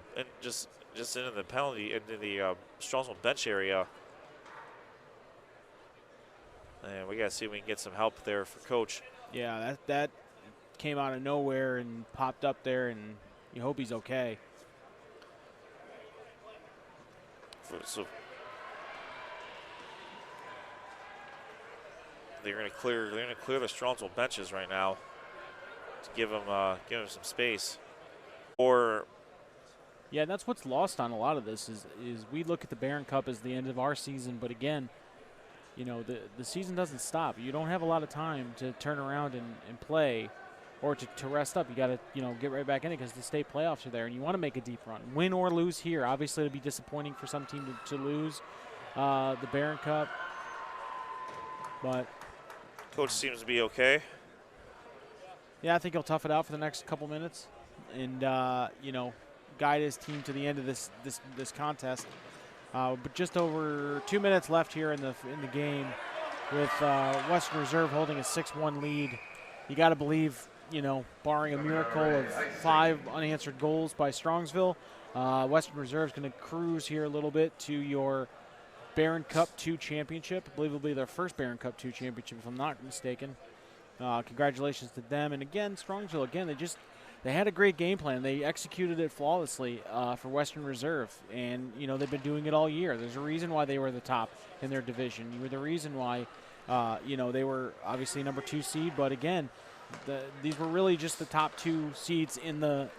the penalty into the Strongsville bench area. And we gotta see if we can get some help there for Coach. Yeah, that came out of nowhere and popped up there, and you hope he's okay. So they're going to clear the Strongsville benches right now to give them some space. Yeah, that's what's lost on a lot of this is we look at the Barron Cup as the end of our season, but again, you know, the season doesn't stop. You don't have a lot of time to turn around and play or to rest up. You got to, get right back in it because the state playoffs are there, and you want to make a deep run. Win or lose here. Obviously, it'll be disappointing for some team to lose the Barron Cup, but Coach seems to be okay. Yeah, I think he'll tough it out for the next couple minutes and, guide his team to the end of this contest. But just over 2 minutes left here in the game with Western Reserve holding a 6-1 lead. You got to believe, barring a miracle of 5 unanswered goals by Strongsville, Western Reserve is going to cruise here a little bit to your Barron Cup 2 championship. I believe it'll be their first Barron Cup 2 championship, if I'm not mistaken. Congratulations to them. And again, Strongsville, again, they had a great game plan. They executed it flawlessly for Western Reserve, and they've been doing it all year. There's a reason why they were the top in their division. You were the reason why they were obviously number 2 seed, but again, these were really just the top 2 seeds in the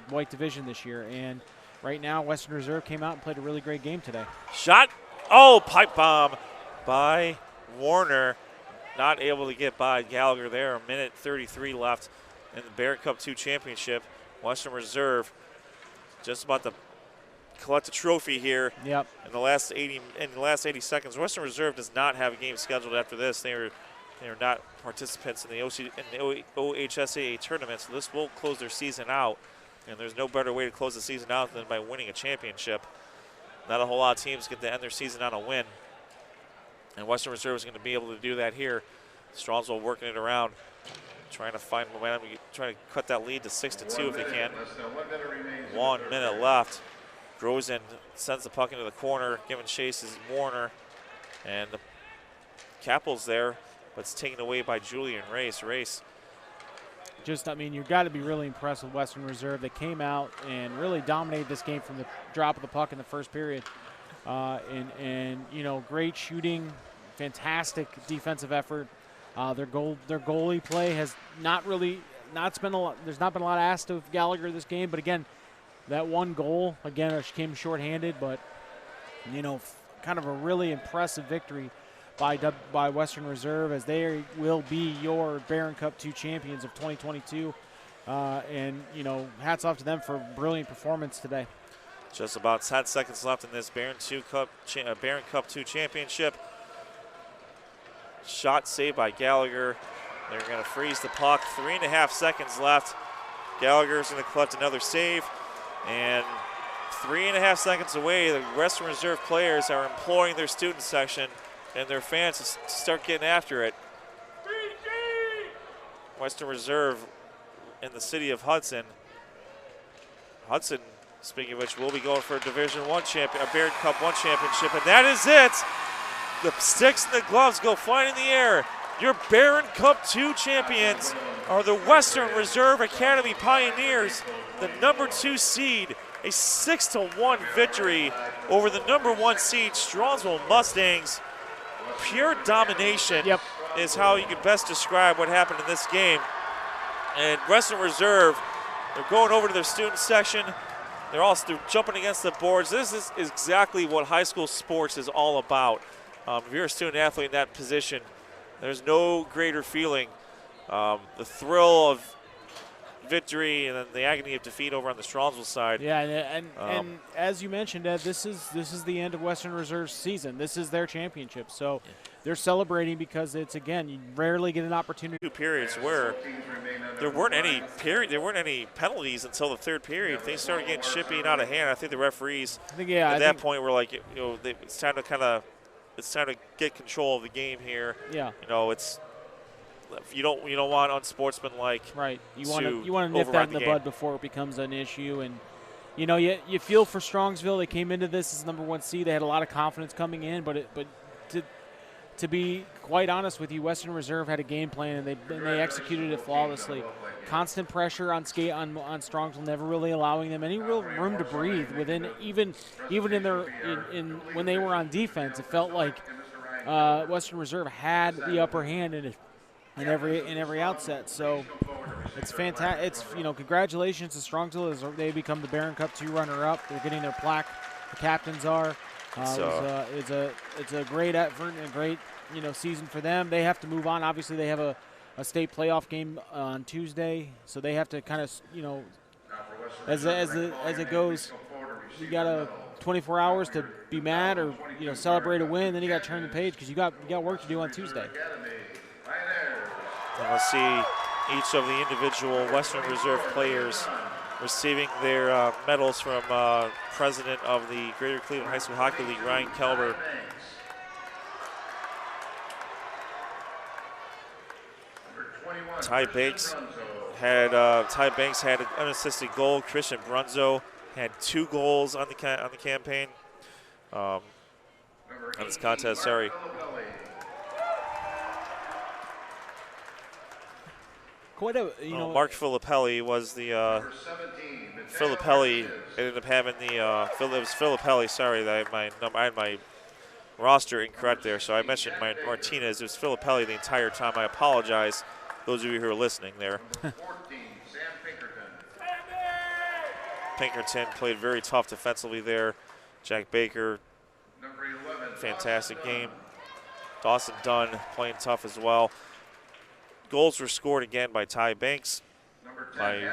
white division this year. And right now, Western Reserve came out and played a really great game today. Shot, oh, pipe bomb by Warner. Not able to get by Gallagher there. 1:33 left in the Barron Cup 2 championship. Western Reserve just about to collect a trophy here. Yep. In the last 80 seconds. Western Reserve does not have a game scheduled after this. They are not participants in the OHSAA tournament, so this will close their season out. And there's no better way to close the season out than by winning a championship. Not a whole lot of teams get to end their season on a win. And Western Reserve is going to be able to do that here. Strongsville working it around, trying to find momentum, trying to cut that lead to 6-2 if they can. 1 minute left. Grozen sends the puck into the corner, giving chase is Warner. And the Capel's there, but it's taken away by Julian Race. You've got to be really impressed with Western Reserve. They came out and really dominated this game from the drop of the puck in the first period. Great shooting, fantastic defensive effort. Their goalie play has there's not been a lot asked of Gallagher this game, but again, that one goal, again, came shorthanded, but kind of a really impressive victory by Western Reserve, as they will be your Barron Cup 2 champions of 2022. Hats off to them for a brilliant performance today. Just about 10 seconds left in this Barron Cup 2 championship. Shot saved by Gallagher. They're going to freeze the puck. 3.5 seconds left. Gallagher's going to collect another save. And 3.5 seconds away, the Western Reserve players are imploring their student section and their fans to start getting after it. Western Reserve in the city of Hudson. Hudson, speaking of which, will be going for a Division I champion, a Barron Cup 1 championship, and that is it. The sticks and the gloves go flying in the air. Your Barron Cup 2 champions are the Western Reserve Academy Pioneers, the number 2 seed, a 6-1 victory over the number 1 seed Strongsville Mustangs. Pure domination is how you could best describe what happened in this game. And Western Reserve, they're going over to their student section. They're jumping against the boards. This is exactly what high school sports is all about. If you're a student athlete in that position, there's no greater feeling. The thrill of victory and then the agony of defeat over on the Strongsville side. Yeah, and as you mentioned, Ed, this is the end of Western Reserve's season. This is their championship, so they're celebrating because it's, again, you rarely get an opportunity. 2 periods where there weren't any penalties until the 3rd period. Things started getting chippy and out of hand. I think the referees at that point were like, it's time to get control of the game here. Yeah. You don't want unsportsmanlike. Right. You want to nip that in the bud before it becomes an issue. And you feel for Strongsville. They came into this as number 1 seed. They had a lot of confidence coming in, but to be quite honest with you, Western Reserve had a game plan and they executed it flawlessly. Constant pressure on Strongsville, never really allowing them any real room to breathe within even in when they were on defense. It felt like Western Reserve had the upper hand in every outset. So it's fantastic. It's congratulations to Strongsville as they become the Barron Cup 2 runner-up. They're getting their plaque. The captains are. It's a great effort and a great season for them. They have to move on. Obviously, they have a state playoff game on Tuesday, so they have to kind of as it goes. You got 24 hours to be mad or celebrate a win. Then you got to turn the page because you got work to do on Tuesday. And we'll see each of the individual Western Reserve players receiving their medals from president of the Greater Cleveland High School Hockey League, Ryan Kelber. Ty Banks had an unassisted goal. Christian Brunzo had 2 goals on the campaign. on this contest. Sorry. Quite a, you know, Mark Filippelli was the Filippelli ended up having the it was Filippelli. Sorry, that I had my roster incorrect there. So I mentioned Martinez. It was Filippelli the entire time. I apologize, those of you who are listening there. Pinkerton played very tough defensively there. Jack Baker, fantastic game. Dawson Dunn playing tough as well. Goals were scored again by Ty Banks, by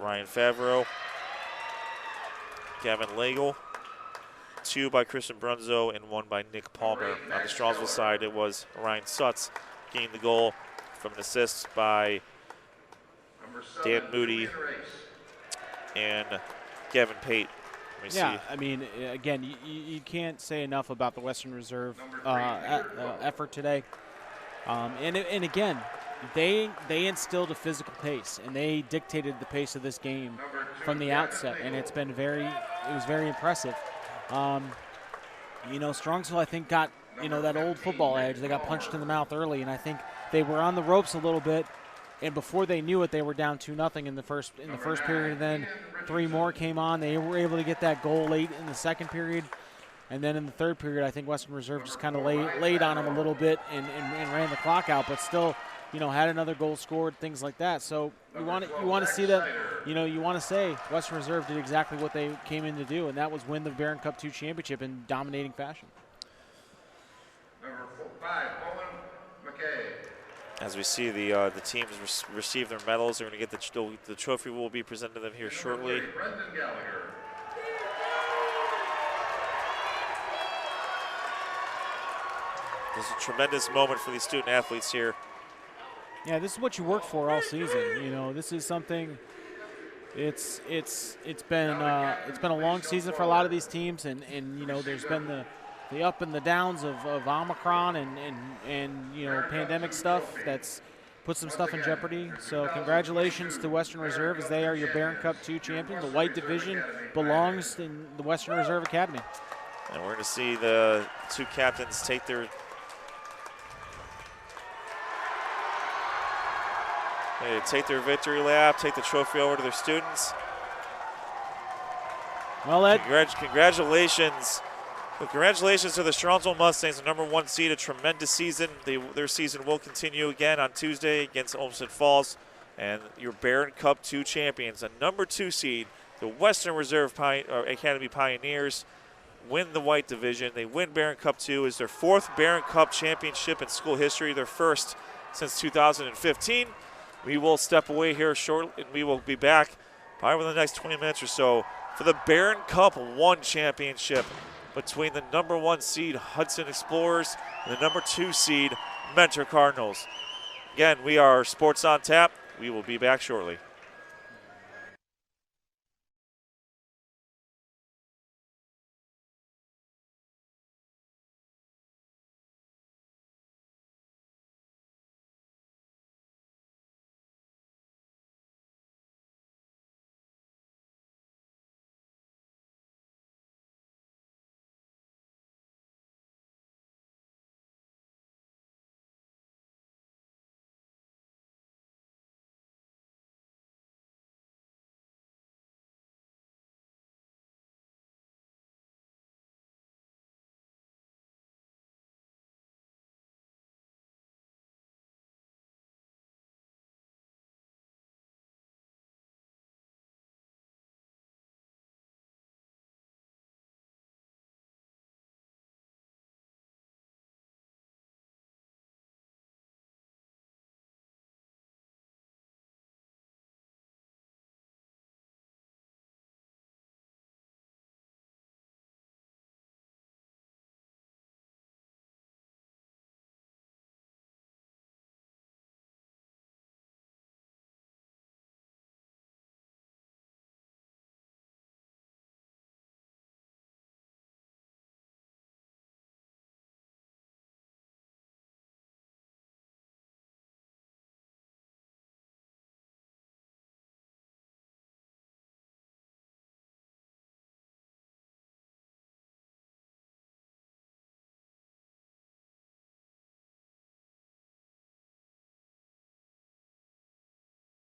Ryan Favreau, Gavin Lagle, 2 by Christian Brunzo, and 1 by Nick Palmer. On the Strongsville side, it was Ryan Sutz getting the goal from an assist by Dan Moody and Gavin Pate. Yeah, I mean, again, you can't say enough about the Western Reserve effort today. And again, they instilled a physical pace, and they dictated the pace of this game from the outset, and it was very impressive. You know, Strongsville, I think, got, you know, that old football edge. They got punched in the mouth early, and I think they were on the ropes a little bit. And before they knew it, they were down 2-0 in the first period. And then 3 more came on. They were able to get that goal late in the second period. And then in the third period, I think Western Reserve just kind of laid on them a little bit and ran the clock out, but still, you know, had another goal scored, things like that. So you want to see that, you know, you want to say Western Reserve did exactly what they came in to do, and that was win the Barron Cup 2 championship in dominating fashion. Number 5, Owen McKay. As we see the teams receive their medals, they're going to get the trophy will be presented to them here shortly. Brendan Gallagher. This is a tremendous moment for these student athletes here. Yeah, this is what you work for all season. You know, this is something. It's been a long season for a lot of these teams, and you know, there's been the up and the downs of Omicron and you know, pandemic stuff that's put some stuff in jeopardy. So congratulations to Western Reserve, as they are your Barron Cup 2 champions. The white division belongs in the Western Reserve Academy. And we're going to see the 2 captains take their victory lap, take the trophy over to their students. Well, Ed, congratulations. Well, congratulations to the Strongsville Mustangs, the #1 seed, a tremendous season. Their season will continue again on Tuesday against Olmsted Falls. And your Barron Cup 2 champions, a #2 seed, the Western Reserve Academy Pioneers, win the white division. They win Barron Cup 2. It's their 4th Barron Cup championship in school history, their 1st since 2015. We will step away here shortly, and we will be back probably within the next 20 minutes or so for the Barron Cup 1 championship between the #1 seed Hudson Explorers and the #2 seed Mentor Cardinals. Again, we are Sports on Tap. We will be back shortly.